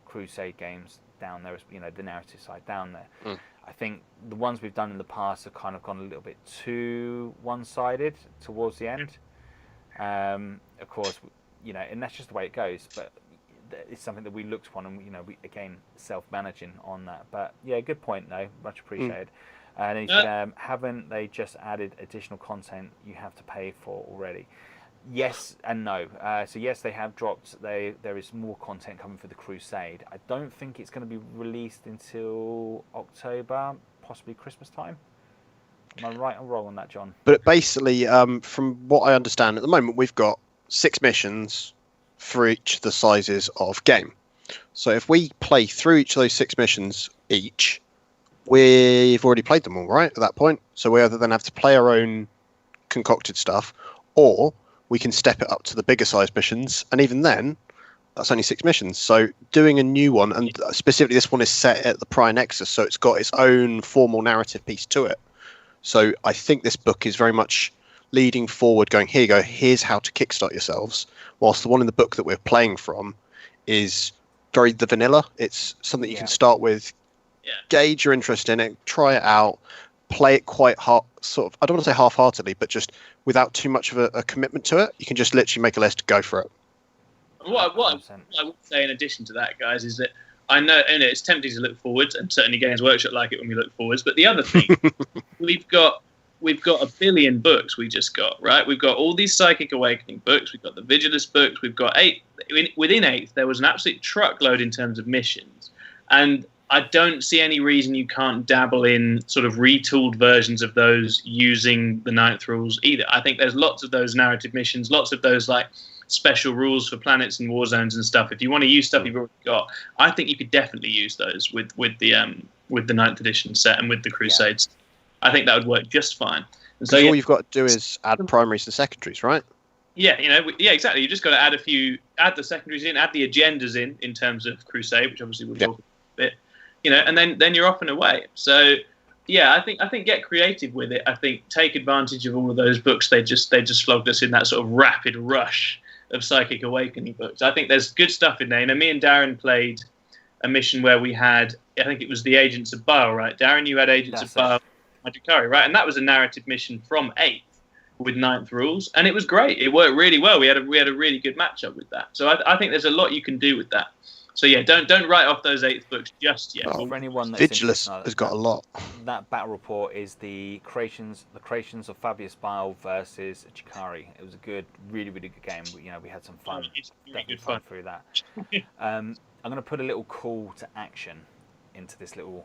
Crusade games down there, the narrative side down there. I think the ones we've done in the past have kind of gone a little bit too one-sided towards the end. Of course, and that's just the way it goes. But it's something that we looked upon, and we again self-managing on that. But yeah, good point though, much appreciated. And haven't they just added additional content you have to pay for already? Yes and no. So yes, they have dropped. There is more content coming for the Crusade. I don't think it's going to be released until October, possibly Christmas time. Am I right or wrong on that, John? But basically, from what I understand at the moment, we've got 6 missions for each of the sizes of game. So if we play through each of those 6 missions each, we've already played them all, right, at that point. So we either then have to play our own concocted stuff, or we can step it up to the bigger size missions, and even then, that's only 6 missions. So doing a new one, and specifically this one is set at the Prior Nexus, so it's got its own formal narrative piece to it. So I think this book is very much leading forward, going, here you go, here's how to kickstart yourselves, whilst the one in the book that we're playing from is very the vanilla. It's something you can start with, gauge your interest in it, try it out, play it quite hard, sort of, I don't want to say half-heartedly, but just without too much of a commitment to it. You can just literally make a list, go for it. What I would say in addition to that, guys, is that I know, and it's tempting to look forwards, and certainly Games Workshop like it when we look forwards. But the other thing, we've got a billion books. We just got right. We've got all these Psychic Awakening books. We've got the Vigilus books. We've got 8. Within 8, there was an absolute truckload in terms of missions, and I don't see any reason you can't dabble in sort of retooled versions of those using the 9th rules either. I think there's lots of those narrative missions, lots of those like special rules for planets and war zones and stuff. If you want to use stuff you've already got, I think you could definitely use those with the 9th edition set and with the Crusades. I think that would work just fine. And so all you've got to do is add primaries and secondaries, right? Yeah, exactly. You just got to add the secondaries in, add the agendas in terms of Crusade, which obviously we'll talk a bit, and then you're off and away. So yeah, I think get creative with it. I think take advantage of all of those books. They just flogged us in that sort of rapid rush of Psychic Awakening books. I think there's good stuff in there. Me and Darren played a mission where we had, I think it was the Agents of Baal, right? Darren, you had Agents of Baal, Magikari, right? And that was a narrative mission from 8th with 9th rules, and it was great. It worked really well. We had a really good matchup with that. So I think there's a lot you can do with that. So yeah, don't write off those 8th books just yet. For anyone that's Vigilus has got a lot. That battle report is the creations of Fabius Bile versus Chikari. It was a good, really good game. We had some fun. It's really good fun through that. I'm going to put a little call to action into this little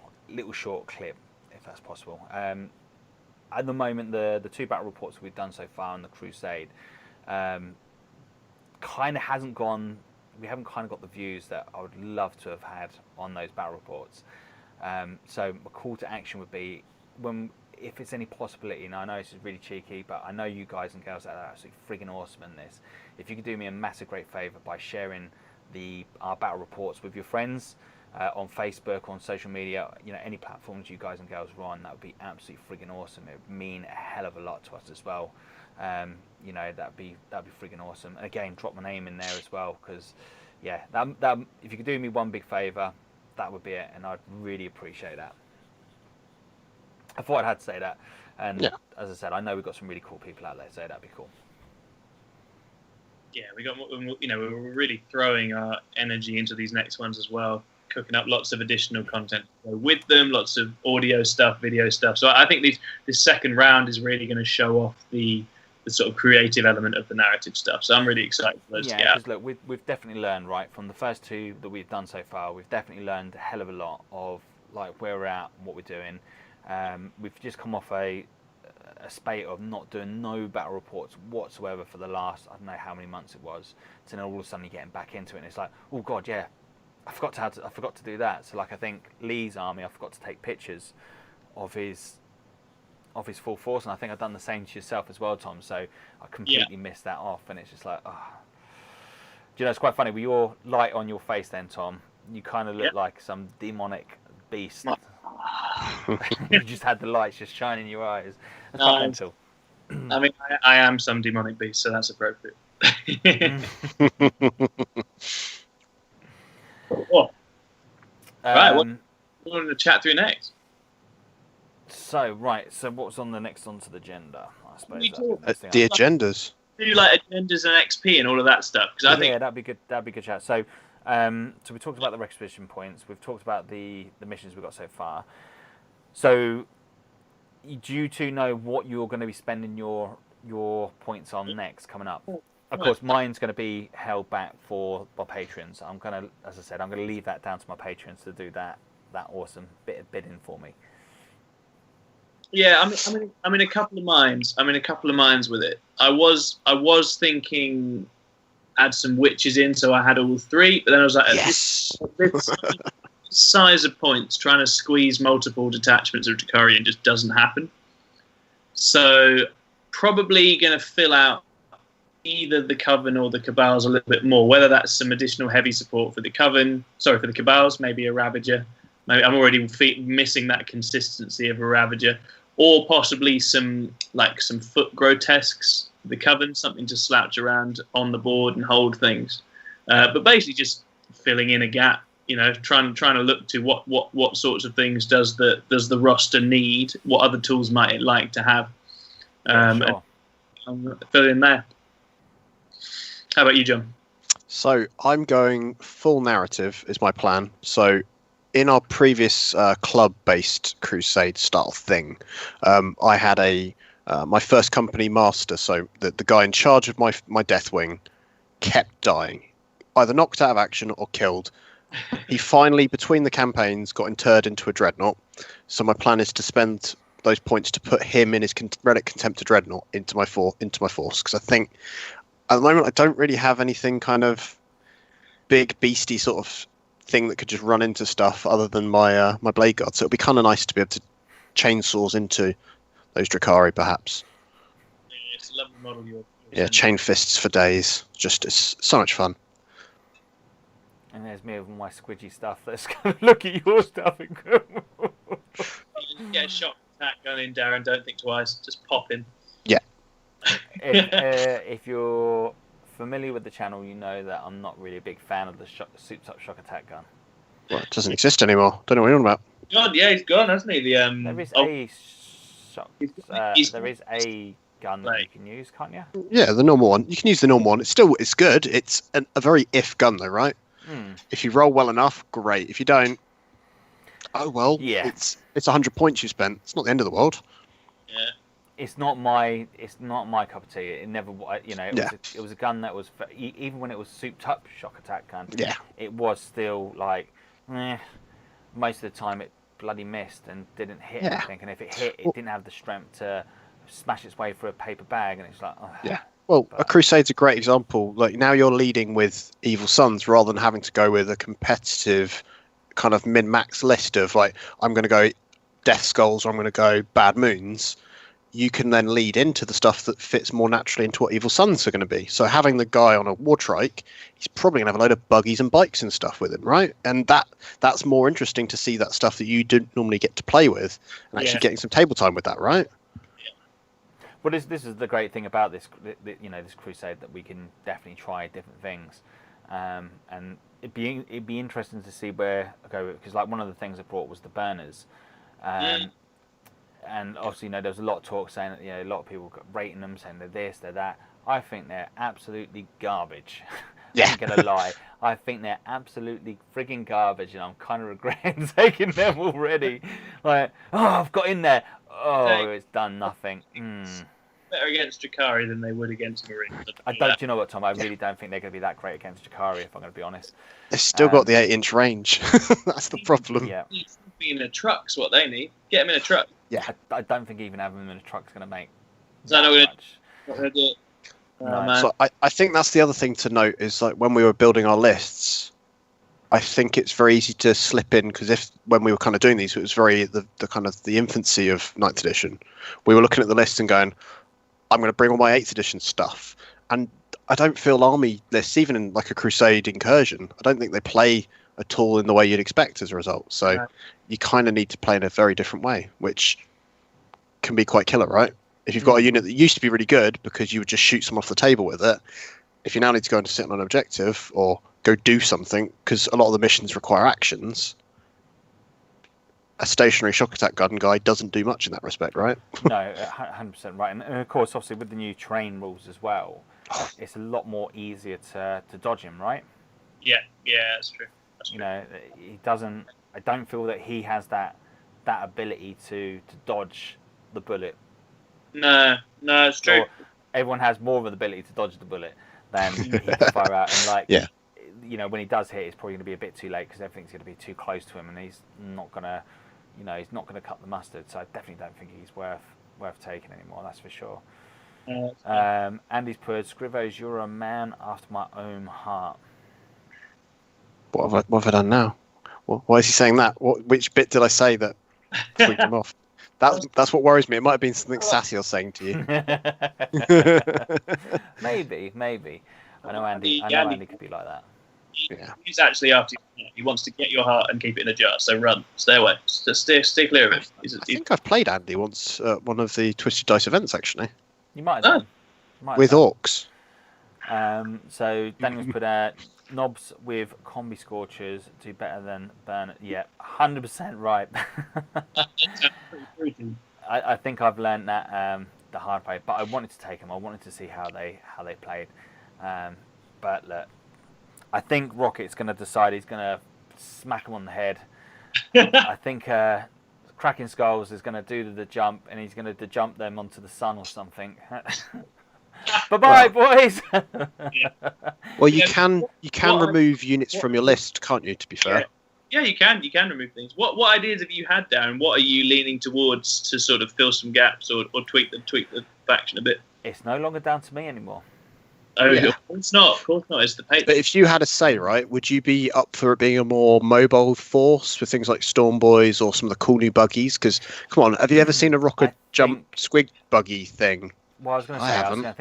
short clip, if that's possible. At the moment, the 2 battle reports we've done so far on the Crusade kind of hasn't gone. We haven't kind of got the views that I would love to have had on those battle reports. So a call to action would be, if it's any possibility, and I know this is really cheeky, but I know you guys and girls are absolutely frigging awesome in this. If you could do me a massive great favour by sharing our battle reports with your friends on Facebook, on social media, any platforms you guys and girls are on, that would be absolutely frigging awesome. It would mean a hell of a lot to us as well. That'd be friggin' awesome. And again, drop my name in there as well, because that if you could do me one big favour, that would be it, and I'd really appreciate that. I thought I had to say that. And Yeah. as I said, I know we've got some really cool people out there, so that'd be cool. Yeah, we're really throwing our energy into these next ones as well, cooking up lots of additional content with them, lots of audio stuff, video stuff. So I think this second round is really going to show off the sort of creative element of the narrative stuff. So I'm really excited for those to get out. Because look, we've definitely learned, right, from the first two that we've done so far. We've definitely learned a hell of a lot of like where we're at, and what we're doing. We've just come off a spate of not doing no battle reports whatsoever for the last, I don't know how many months it was, to then all of a sudden you're getting back into it, and it's like, oh god, yeah, I forgot to do that. So like, I think Lee's army, I forgot to take pictures of his full force, and I think I've done the same to yourself as well, Tom. So I completely missed that off, and it's just like, oh. Do you know, it's quite funny with your light on your face then, Tom, you kind of look like some demonic beast. You just had the lights just shining in your eyes. That's quite mental. I mean, I am some demonic beast, so that's appropriate. Right, what we want to chat through next? So what's on the next onto the agenda? I suppose the agendas. Do you like agendas and XP and all of that stuff? Because I think that'd be good. That'd be a good chat. So, so we talked about the requisition points. We've talked about the missions we've got so far. So, do you two know what you're going to be spending your points on next coming up? Of course, mine's going to be held back for my patrons. I'm going to, as I said, I'm going to leave that down to my patrons to do that awesome bit of bidding for me. Yeah, I'm in a couple of minds. I'm in a couple of minds with it. I was thinking add some witches in, so I had all three. But then I was like, yes. This size of points, trying to squeeze multiple detachments of Drakarian just doesn't happen. So probably going to fill out either the Coven or the Cabals a little bit more. Whether that's some additional heavy support for the Cabals, maybe a Ravager. Maybe I'm already missing that consistency of a Ravager. Or possibly some foot grotesques, the Coven, something to slouch around on the board and hold things. But basically just filling in a gap, trying to look to what sorts of things does the roster need, what other tools might it like to have. Sure. And fill in there. How about you, John? So I'm going full narrative is my plan. So in our previous club-based Crusade style thing, I had my first company master. So the guy in charge of my Deathwing kept dying, either knocked out of action or killed. He finally, between the campaigns, got interred into a dreadnought. So my plan is to spend those points to put him in his relic contemptor dreadnought into my force, because I think at the moment I don't really have anything kind of big beastie sort of thing that could just run into stuff other than my blade guard. So it'd be kind of nice to be able to chainsaws into those Drakari, perhaps. Yeah, it's a lovely model. Yeah, chain fists for days. Just it's so much fun. And there's me with my squidgy stuff. Let's go look at your stuff and go. Get a shot attack gun in, Darren. Don't think twice. Just pop in. Yeah. If you're familiar with the channel, you know that I'm not really a big fan of the souped-up shock attack gun. Well, it doesn't exist anymore. Don't know what you're on about. God, yeah, he's gone, hasn't he? There is a gun that you can use, can't you? Yeah, the normal one. You can use the normal one. It's good. It's a very if gun though, right? If you roll well enough, great. If you don't, oh well. Yeah. It's 100 points you spent. It's not the end of the world. Yeah. It's not my cup of tea. It never, it was a gun that was even when it was souped up shock attack gun. Yeah. It was still like, most of the time it bloody missed and didn't hit anything. And if it hit, it didn't have the strength to smash its way through a paper bag. And it's like, oh. Yeah. Well, a Crusade's a great example. Like now you're leading with Evil Sons rather than having to go with a competitive kind of min-max list of like, I'm going to go Death Skulls or I'm going to go Bad Moons. You can then lead into the stuff that fits more naturally into what Evil Sons are going to be. So having the guy on a war trike, he's probably going to have a load of buggies and bikes and stuff with him, right? And that's more interesting to see that stuff that you don't normally get to play with and actually getting some table time with that, right? Well, this is the great thing about this Crusade, that we can definitely try different things, and it'd be interesting to see where I go, because like one of the things I brought was the burners, and obviously, there was a lot of talk saying that, a lot of people rating them, saying they're this, they're that. I think they're absolutely garbage. Yeah. I ain't gonna lie. I think they're absolutely frigging garbage, and I'm kind of regretting taking them already. Like, I've got in there. Oh, it's done nothing. Better against Drakari than they would against Marine. I don't. Do you know what, Tom? I really don't think they're going to be that great against Drakari, if I'm going to be honest. They've still got the 8-inch range. That's the problem. Yeah. Be in a truck's what they need. Get them in a truck. Yeah. I don't think even having them in a truck's going to make So much. Not gonna do it. No. So I think that's the other thing to note is like when we were building our lists, I think it's very easy to slip in because when we were kind of doing these, it was very the kind of the infancy of 9th edition. We were looking at the list and going, I'm going to bring all my 8th edition stuff. And I don't feel army lists, even in like a Crusade incursion, I don't think they play at all in the way you'd expect as a result. So you kind of need to play in a very different way, which can be quite killer, right? If you've got a unit that used to be really good because you would just shoot some off the table with it, if you now need to go and sit on an objective or go do something, because a lot of the missions require actions, a stationary shock attack gun guy doesn't do much in that respect, right? No, 100% right. And of course, obviously, with the new terrain rules as well, it's a lot more easier to dodge him, right? Yeah, that's true. He doesn't. I don't feel that he has that ability to dodge the bullet. No, it's true. Or everyone has more of an ability to dodge the bullet than he can fire out. And when he does hit, it's probably going to be a bit too late because everything's going to be too close to him, and he's not going to, he's not going to cut the mustard. So I definitely don't think he's worth taking anymore. That's for sure. Andy's put, Scrivos, you're a man after my own heart. What have I done now? Why is he saying that? Which bit did I say that freaked him off? That's what worries me. It might have been something sassy I was saying to you. Maybe. I know Andy could be like that. He's actually after you. He wants to get your heart and keep it in a jar. So run, stay away, stay clear of it. I think I've played Andy once at one of the Twisted Dice events, actually. You might have done. With orcs. So Daniel's put out knobs with combi scorchers do better than burn. Yeah, 100% right. I think I've learned that the hard way, but I wanted to take them. I wanted to see how they played. But look, I think Rocket's going to decide he's going to smack him on the head. I think Cracking Skulls is going to do the jump, and he's going to jump them onto the sun or something. Bye-bye, boys. Well, you can remove units from your list, can't you? To be fair. Yeah, you can. You can remove things. What ideas have you had, Darren? What are you leaning towards to sort of fill some gaps or tweak the faction a bit? It's no longer down to me anymore. Oh, yeah. Of course not. It's the paint. But if you had a say, right, would you be up for it being a more mobile force with things like Storm Boys or some of the cool new buggies? Because, come on, have you ever seen a rocket jump squig buggy thing? Well, I was going to say,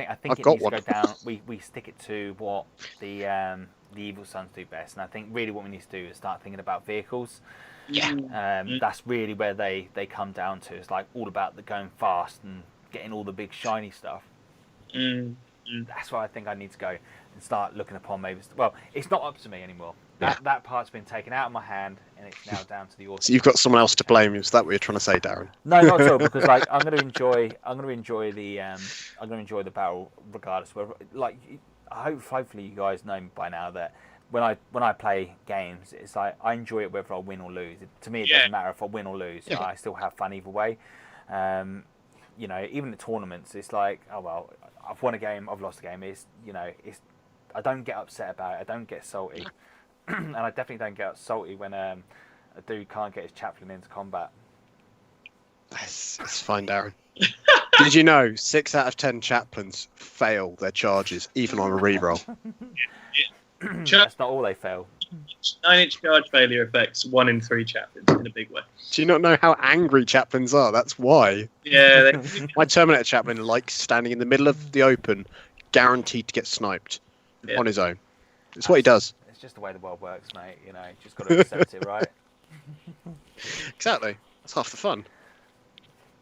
I think I've it got needs one. to go down. We stick it to what the Evil Sons do best, and I think really what we need to do is start thinking about vehicles. Yeah. That's really where they come down to. It's like all about the going fast and getting all the big shiny stuff. That's where I think I need to go and start looking upon maybe. Well, it's not up to me anymore. That part's been taken out of my hand, and it's now down to the author. So you've got someone else to blame. Is that what you're trying to say, Darren? No, not at all. Because like I'm going to enjoy the battle regardless. Hopefully you guys know by now that when I play games, it's like I enjoy it whether I win or lose. To me, it doesn't matter if I win or lose. Yeah. I still have fun either way. Even at tournaments, it's like, oh well, I've won a game, I've lost a game. I don't get upset about it. I don't get salty. And I definitely don't get salty when a dude can't get his chaplain into combat. It's fine, Darren. Did you know 6 out of 10 chaplains fail their charges, even on a reroll? That's not all they fail. 9-inch charge failure affects 1 in 3 chaplains in a big way. Do you not know how angry chaplains are? That's why. Yeah. My Terminator chaplain likes standing in the middle of the open, guaranteed to get sniped on his own. It's what he does. It's just the way the world works, mate. You just got to accept it, right? Exactly. That's half the fun.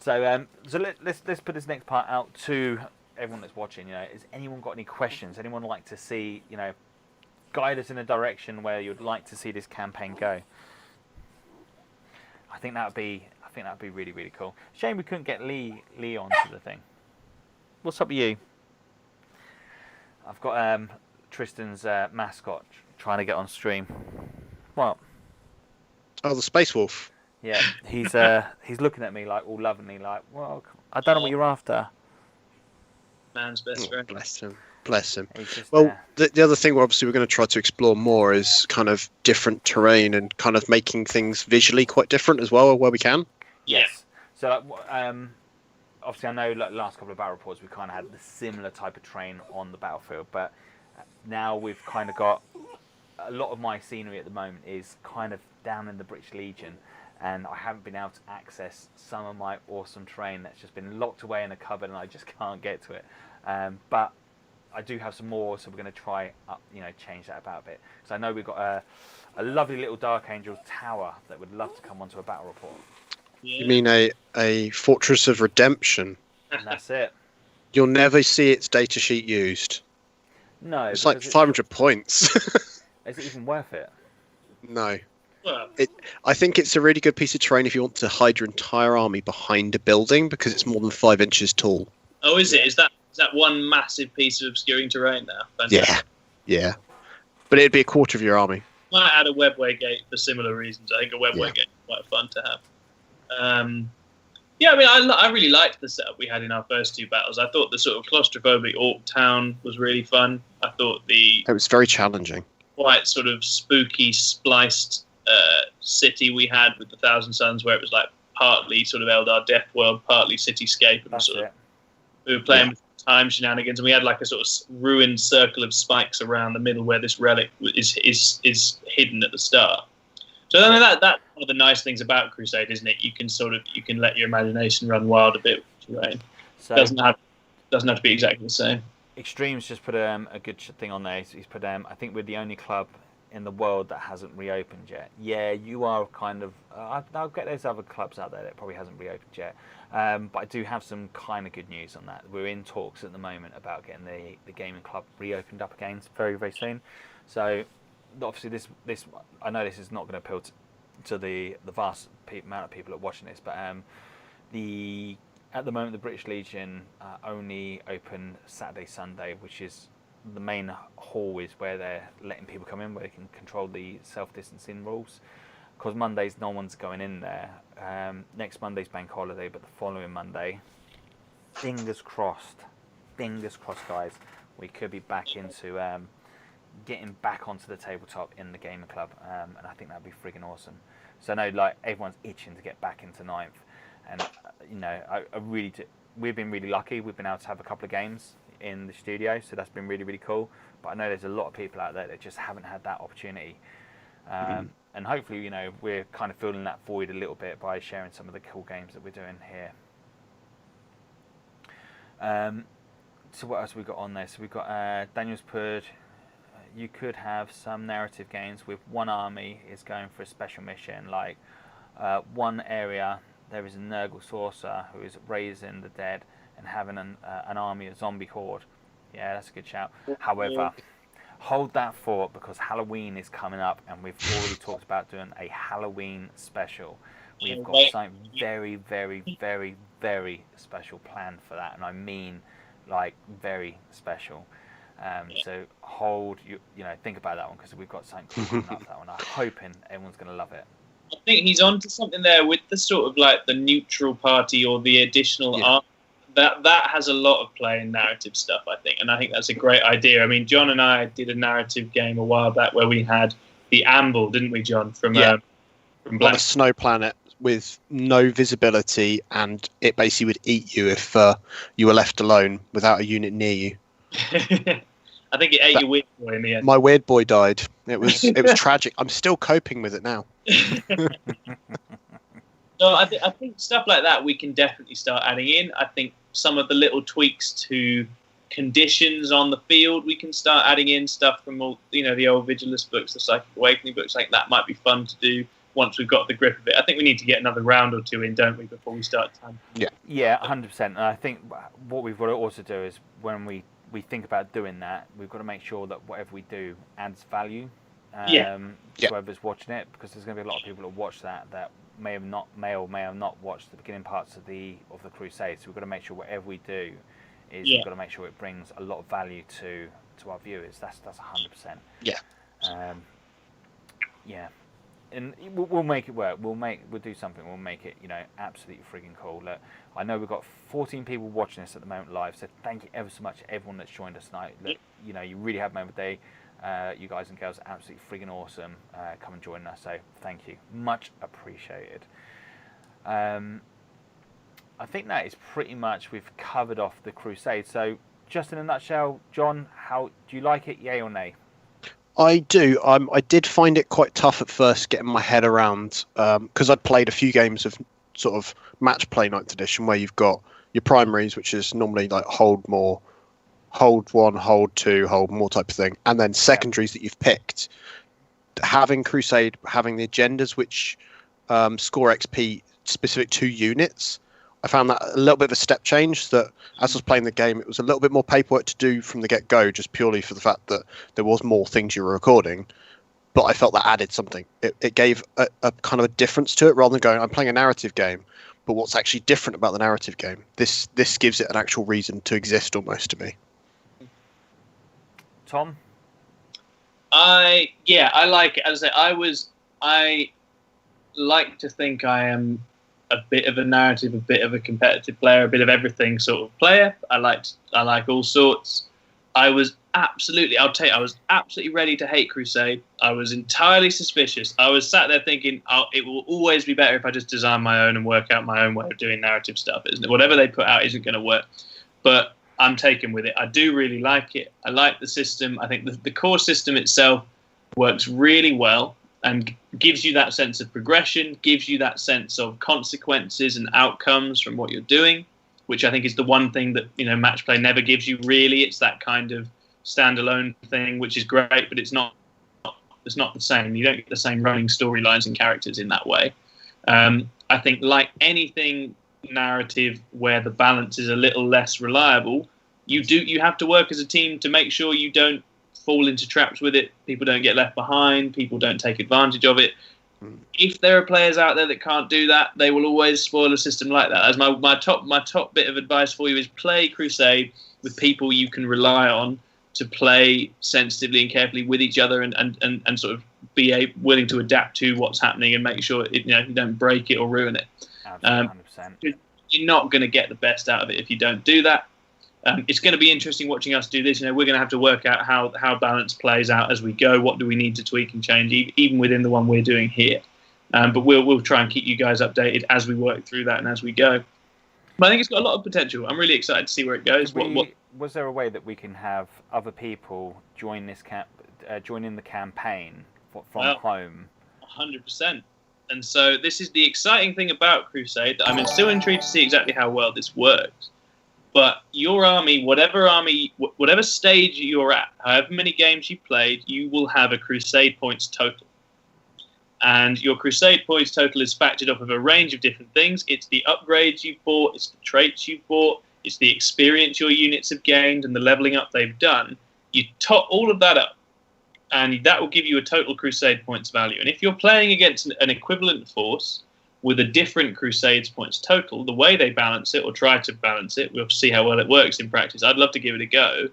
So, let's put this next part out to everyone that's watching. Has anyone got any questions? Anyone like to see, guide us in a direction where you'd like to see this campaign go? I think that'd be think that'd be really, really cool. Shame we couldn't get Lee onto the thing. What's up with you? I've got Tristan's mascot trying to get on stream. What? Oh, the Space Wolf. Yeah, he's looking at me like all lovingly, like, well, I don't know what you're after. Man's best friend. Bless him. Bless him. Just, Well, the other thing, obviously, we're going to try to explore more is kind of different terrain and kind of making things visually quite different as well, where we can. Yes. So, obviously, I know like, the last couple of battle reports, we kind of had the similar type of terrain on the battlefield, but now we've kind of got a lot of my scenery at the moment is kind of down in the British Legion, and I haven't been able to access some of my awesome terrain that's just been locked away in a cupboard, and I just can't get to it. But I do have some more, so we're going to try, change that about a bit. Because I know we've got a lovely little Dark Angel tower that would love to come onto a battle report. Yeah. You mean a Fortress of Redemption? And that's it. You'll never see its data sheet used. No, it's like 500 points. Is it even worth it? No. Well, I think it's a really good piece of terrain if you want to hide your entire army behind a building because it's more than 5 inches tall. oh, is it? Is that one massive piece of obscuring terrain now? Fantastic. Yeah. But it'd be a quarter of your army. Might add a webway gate for similar reasons. I think a webway gate is quite fun to have. I really liked the setup we had in our first 2 battles. I thought the sort of claustrophobic Orc town was really fun. I thought it was very challenging. Quite sort of spooky, spliced city we had with the Thousand Suns, where it was like partly sort of Eldar Death World, partly Cityscape, and we were playing with time shenanigans, and we had like a sort of ruined circle of spikes around the middle where this relic is hidden at the start. So I mean that's one of the nice things about Crusade, isn't it? You can let your imagination run wild a bit with terrain. So doesn't have to be exactly the same. Extremes just put a good thing on there. He's put I think we're the only club in the world that hasn't reopened yet. Yeah, you are kind of. I'll get those other clubs out there that probably hasn't reopened yet. But I do have some kind of good news on that. We're in talks at the moment about getting the gaming club reopened up again very, very soon. So obviously this I know this is not going to appeal to the vast amount of people that are watching this, but at the moment the British Legion only open Saturday, Sunday, which is the main hall is where they're letting people come in, where they can control the self-distancing rules. Because Mondays no one's going in there. Next Monday's bank holiday, but the following Monday, fingers crossed guys, we could be back into getting back onto the tabletop in the gaming club, and I think that'd be friggin' awesome. So I know like everyone's itching to get back into ninth, and I really do. We've been really lucky. We've been able to have a couple of games in the studio, so that's been really, really cool. But I know there's a lot of people out there that just haven't had that opportunity. And hopefully, we're kind of filling that void a little bit by sharing some of the cool games that we're doing here. So what else have we got on there? So we've got Daniel's put, you could have some narrative games with one army is going for a special mission, like one area there is a Nurgle sorcerer who is raising the dead and having an army of zombie horde. Yeah, that's a good shout. However, hold that thought because Halloween is coming up and we've already talked about doing a Halloween special. We've got something very, very, very, very special planned for that, and I mean like very special. So think about that one because we've got something cool coming up for that one. I'm hoping everyone's going to love it. I think he's onto something there with the sort of like the neutral party or the additional art. That has a lot of play in narrative stuff, I think, and I think that's a great idea. I mean, John and I did a narrative game a while back where we had the Amble, didn't we, John? From Black on a snow planet with no visibility, and it basically would eat you if you were left alone without a unit near you. I think it ate your weird boy in the end. My weird boy died. It was tragic. I'm still coping with it now. So I think stuff like that we can definitely start adding in. I think some of the little tweaks to conditions on the field we can start adding in stuff from all the old Vigilus books, the Psychic Awakening books. Like that might be fun to do once we've got the grip of it. I think we need to get another round or two in, don't we, before we start time. Yeah, 100%. And I think what we've got to also do is when we think about doing that, we've got to make sure that whatever we do adds value to whoever's watching it, because there's going to be a lot of people that watch that may or may have not watched the beginning parts of the Crusade. So we've got to make sure whatever we do is we've got to make sure it brings a lot of value to our viewers. That's 100%. Yeah. Yeah. And we'll make it work. We'll do something. We'll make it, absolutely frigging cool. Look, I know we've got 14 people watching this at the moment live. So thank you ever so much to everyone that's joined us tonight. Look, you really have made my day. You guys and girls are absolutely frigging awesome. Come and join us. So thank you, much appreciated. I think that is pretty much we've covered off the Crusade. So just in a nutshell, John, how do you like it? Yay or nay? I do. I did find it quite tough at first getting my head around because I'd played a few games of sort of match play 9th edition where you've got your primaries, which is normally like hold more, hold 1, hold 2, hold more type of thing, and then secondaries that you've picked. Having Crusade, having the agendas which score XP specific to units, I found that a little bit of a step change. That as I was playing the game, it was a little bit more paperwork to do from the get-go, just purely for the fact that there was more things you were recording. But I felt that added something. It gave a kind of a difference to it, rather than going, I'm playing a narrative game, but what's actually different about the narrative game? This gives it an actual reason to exist almost to me. Tom? I like it. As I say, I like to think I am a bit of a narrative, a bit of a competitive player, a bit of everything sort of player. I like all sorts. I was absolutely ready to hate Crusade. I was entirely suspicious. I was sat there thinking, it will always be better if I just design my own and work out my own way of doing narrative stuff. Isn't it? Whatever they put out isn't going to work. But I'm taken with it. I do really like it. I like the system. I think the core system itself works really well and gives you that sense of progression, gives you that sense of consequences and outcomes from what you're doing, which I think is the one thing that match play never gives you. Really, it's that kind of standalone thing, which is great, but it's not the same. You don't get the same running storylines and characters in that way. I think, like anything narrative where the balance is a little less reliable, you have to work as a team to make sure you don't fall into traps with it. People don't get left behind. People don't take advantage of it. If there are players out there that can't do that, they will always spoil a system like that. As my top bit of advice for you is play Crusade with people you can rely on to play sensitively and carefully with each other and sort of be willing to adapt to what's happening and make sure you don't break it or ruin it. Absolutely, 100%. You're not going to get the best out of it if you don't do that. It's going to be interesting watching us do this. We're going to have to work out how balance plays out as we go. What do we need to tweak and change, even within the one we're doing here? But we'll try and keep you guys updated as we work through that and as we go. But I think it's got a lot of potential. I'm really excited to see where it goes. Was there a way that we can have other people join this join in the campaign from home? 100%. And so this is the exciting thing about Crusade. I'm still intrigued to see exactly how well this works. But your army, whatever stage you're at, however many games you played, you will have a Crusade points total. And your Crusade points total is factored off of a range of different things. It's the upgrades you've bought, it's the traits you've bought, it's the experience your units have gained and the leveling up they've done. You top all of that up, and that will give you a total Crusade points value. And if you're playing against an equivalent force with a different Crusades points total, the way they balance it, or try to balance it, we'll see how well it works in practice, I'd love to give it a go,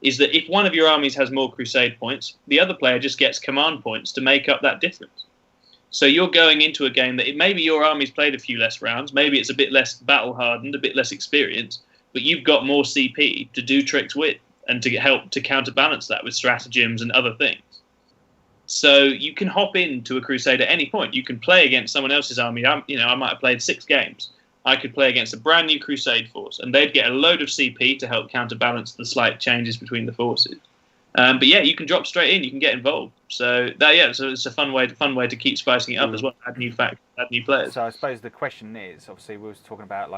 is that if one of your armies has more Crusade points, the other player just gets command points to make up that difference. So you're going into a game that maybe your army's played a few less rounds, maybe it's a bit less battle-hardened, a bit less experienced, but you've got more CP to do tricks with and to help to counterbalance that with stratagems and other things. So you can hop into a Crusade at any point. You can play against someone else's army. I might have played 6 games. I could play against a brand new Crusade force, and they'd get a load of CP to help counterbalance the slight changes between the forces. But yeah, you can drop straight in. You can get involved. So it's a fun way to keep spicing it up as well. Add new facts, add new players. So I suppose the question is, obviously, we was talking about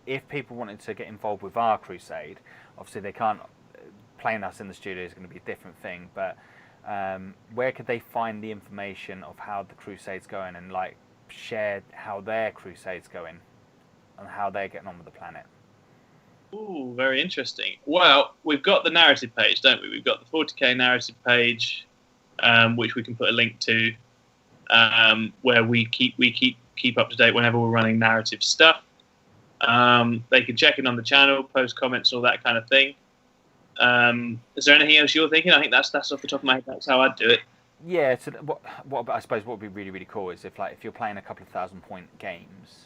if people wanted to get involved with our Crusade, obviously they can't. Playing us in the studio is going to be a different thing, but where could they find the information of how the Crusade's going and share how their Crusade's going and how they're getting on with the planet? Ooh, very interesting. Well, we've got the narrative page, don't we? We've got the 40k narrative page, which we can put a link to. where we keep up to date whenever we're running narrative stuff. They can check in on the channel, post comments, all that kind of thing. Is there anything else you're thinking? I think that's off the top of my head. That's how I'd do it. Yeah. So what I suppose what would be really, really cool is if you're playing a couple of 1,000-point games.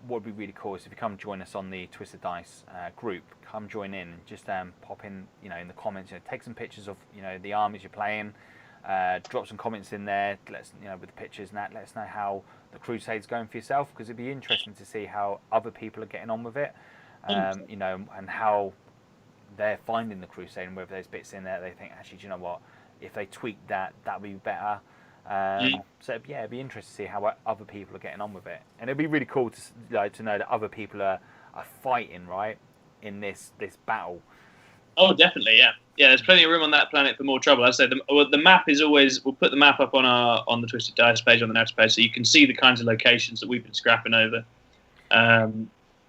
What would be really cool is if you come join us on the Twisted Dice group, come join in, just pop in, in the comments, take some pictures of, the armies you're playing, drop some comments in there, let us, with the pictures and that, let us know how the Crusade's going for yourself, because it'd be interesting to see how other people are getting on with it, and how they're finding the Crusade, and whether there's bits in there they think, actually, do you know what, if they tweak that would be better. So yeah, it'd be interesting to see how other people are getting on with it, and it'd be really cool to know that other people are fighting right in this battle. Oh, definitely, yeah. There's plenty of room on that planet for more trouble. As I said, the map is always. We'll put the map up on the Twisted Dice page, on the notes page, so you can see the kinds of locations that we've been scrapping over.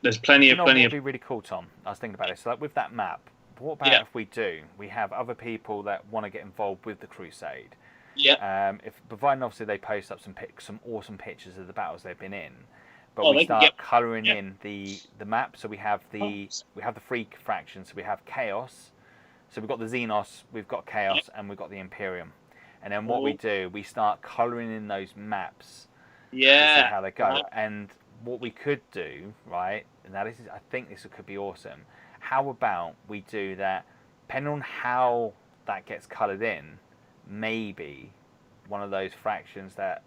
There's plenty of. It'd be really cool, Tom. I was thinking about this. So, like with that map, what about if we have other people that want to get involved with the Crusade? Yeah. Providing obviously they post up some awesome pictures of the battles they've been in, but we start colouring in the map. So we have the three fractions. So we have Chaos. So we've got the Xenos, we've got Chaos, and we've got the Imperium. And then what we do, we start colouring in those maps to see how they go. And what we could do, right? Now I think this could be awesome. How about we do that? Depending on how that gets coloured in, maybe one of those fractions that,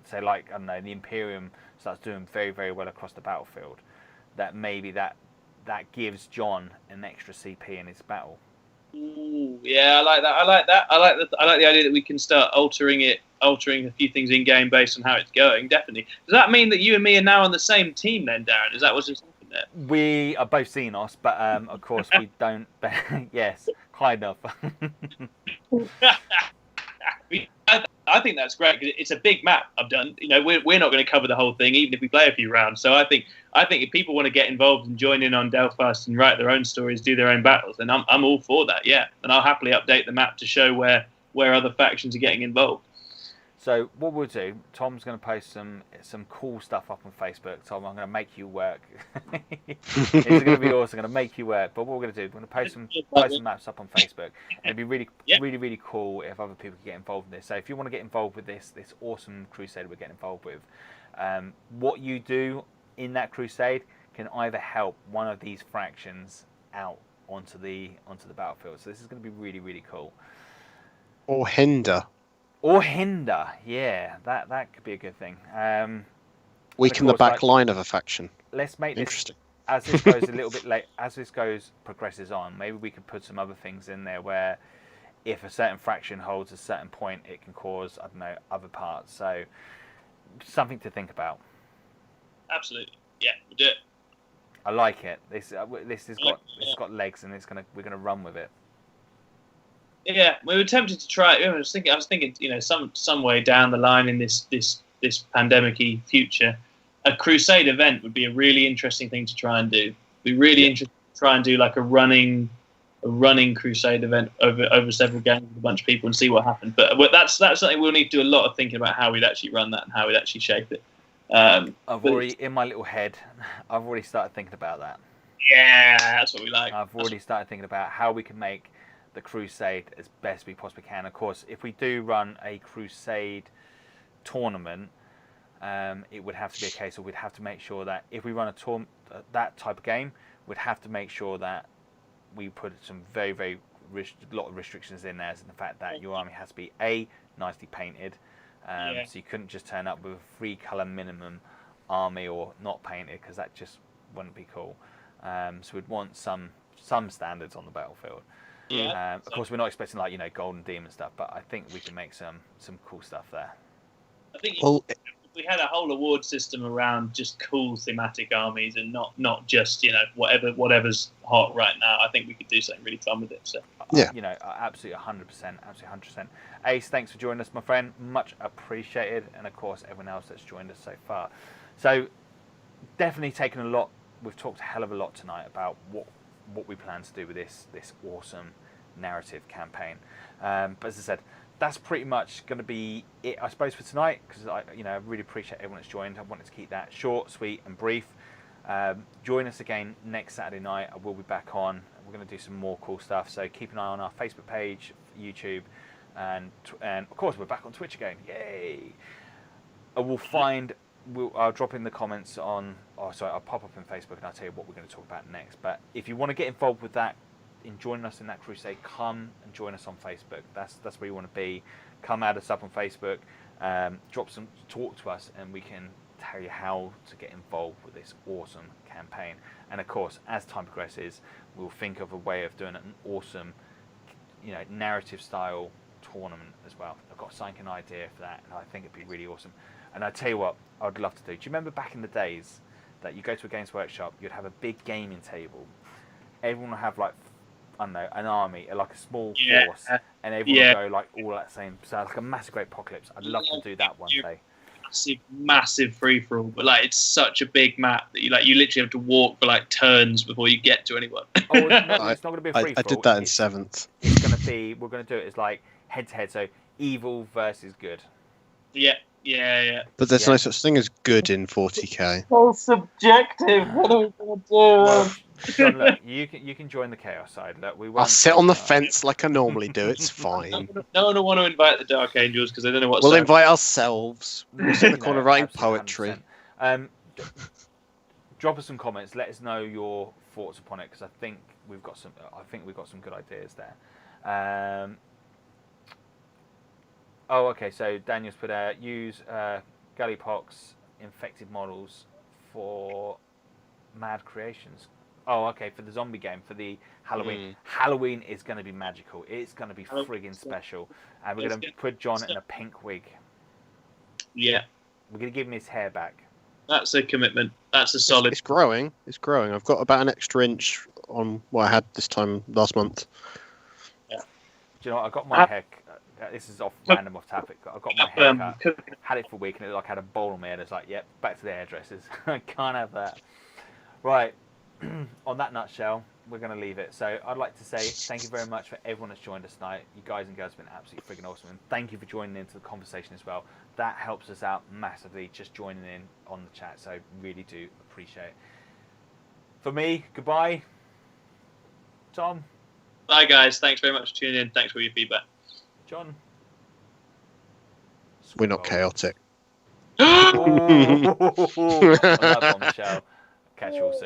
say, like, I don't know, the Imperium starts doing very, very well across the battlefield, that maybe that gives John an extra CP in his battle. Ooh, yeah, I like that. I like the idea that we can start altering a few things in game based on how it's going. Definitely. Does that mean that you and me are now on the same team then, Darren? Is that what's just happened there? We are both Xenos, but of course we don't. Yes, kind of. I think that's great because it's a big map. I've done. We're not going to cover the whole thing, even if we play a few rounds. So I think if people want to get involved and join in on Delphast and write their own stories, do their own battles, then I'm all for that. Yeah, and I'll happily update the map to show where other factions are getting involved. So what we'll do, Tom's going to post some cool stuff up on Facebook. Tom, I'm going to make you work. It's going to be awesome. I'm going to make you work. But what we're going to do, we're going to post some maps up on Facebook. And it'd be really, really cool if other people could get involved in this. So if you want to get involved with this awesome crusade we're getting involved with, what you do in that crusade can either help one of these fractions out onto the battlefield. So this is going to be really, really cool. Or hinder. Yeah, that could be a good thing. Weaken the back line of a faction. Let's make this interesting. As this goes a little bit late. As this progresses on, maybe we could put some other things in there where, if a certain fraction holds a certain point, it can cause, I don't know, other parts. So something to think about. Absolutely, yeah, we'll do it. I like it. This has got legs, and we're gonna run with it. Yeah, we were tempted to try it. I was thinking, some way down the line in this pandemic-y future, a crusade event would be a really interesting thing to try and do. It'd be really interesting to try and do like a running crusade event over several games with a bunch of people and see what happens. But that's something we'll need to do a lot of thinking about how we'd actually run that and how we'd actually shape it. In my little head, I've already started thinking about that. Yeah, that's what we like. I've already started thinking about how we can make the crusade as best we possibly can. Of course, if we do run a crusade tournament, it would have to be a case of we'd have to make sure that if we run that type of game, we'd have to make sure that we put some very, very lot of restrictions in there, as in the fact that your army has to be nicely painted. So you couldn't just turn up with a 3-colour minimum army or not painted, because that just wouldn't be cool. So we'd want some standards on the battlefield. Yeah. Of course, we're not expecting Golden Demon stuff, but I think we can make some cool stuff there. I think if we had a whole award system around just cool thematic armies and not just whatever's hot right now, I think we could do something really fun with it. So absolutely 100%. Ace, thanks for joining us, my friend. Much appreciated, and of course everyone else that's joined us so far. So definitely taken a lot. We've talked a hell of a lot tonight about what we plan to do with this awesome narrative campaign. But as I said, that's pretty much going to be it, I suppose, for tonight. Because I really appreciate everyone that's joined. I wanted to keep that short, sweet, and brief. Join us again next Saturday night. I will be back on. We're going to do some more cool stuff. So keep an eye on our Facebook page, YouTube, and of course we're back on Twitch again. Yay! I'll drop in the comments on. I'll pop up in Facebook and I'll tell you what we're going to talk about next. But if you want to get involved with that, in joining us in that crusade, come and join us on Facebook. That's where you want to be. Come add us up on Facebook. Talk to us, and we can tell you how to get involved with this awesome campaign. And of course, as time progresses, we'll think of a way of doing an awesome, narrative style tournament as well. I've got an idea for that, and I think it'd be really awesome. And I tell you what, I'd love to do. Do you remember back in the days that you go to a Games Workshop, you'd have a big gaming table, everyone would have an army, like a small force, and everyone would go all at the same. So like a massive great apocalypse. I'd love to do that one day. Massive free for all, but it's such a big map that you literally have to walk for turns before you get to anyone. It's not going to be a free for all. I did that in 7th. It's going to be. We're going to do it as head to head. So evil versus good. Yeah. But there's no such thing as good in 40k. So subjective. What are we going to do? Well, John, look, you can join the chaos side. Look, I'll sit on the fence like I normally do. It's fine. No one will want to invite the Dark Angels because they don't know what. We'll invite ourselves. We'll sit in the corner writing poetry. 100%. Drop us some comments. Let us know your thoughts upon it, because I think we've got some good ideas there. Okay. So Daniel's put out use Galleypox infected models for Mad Creations. Okay, for the zombie game, for the Halloween. Halloween is going to be magical. It's going to be friggin' special. And we're going to put John in a pink wig. Yeah. We're going to give him his hair back. That's a commitment. That's a solid... It's growing. I've got about an extra inch on what I had this time last month. Yeah. Do you know what? I got my hair... This is random off topic. I got my hair cut. Had it for a week, and it I had a bowl on my head. It's yep, back to the hairdressers. I can't have that. Right. On that nutshell, we're going to leave it. So I'd like to say thank you very much for everyone that's joined us tonight. You guys and girls have been absolutely friggin' awesome. And thank you for joining into the conversation as well. That helps us out massively, just joining in on the chat. So really do appreciate it. For me, goodbye. Tom. Bye, guys. Thanks very much for tuning in. Thanks for your feedback. John. We're not chaotic. On that bombshell. Catch you all soon.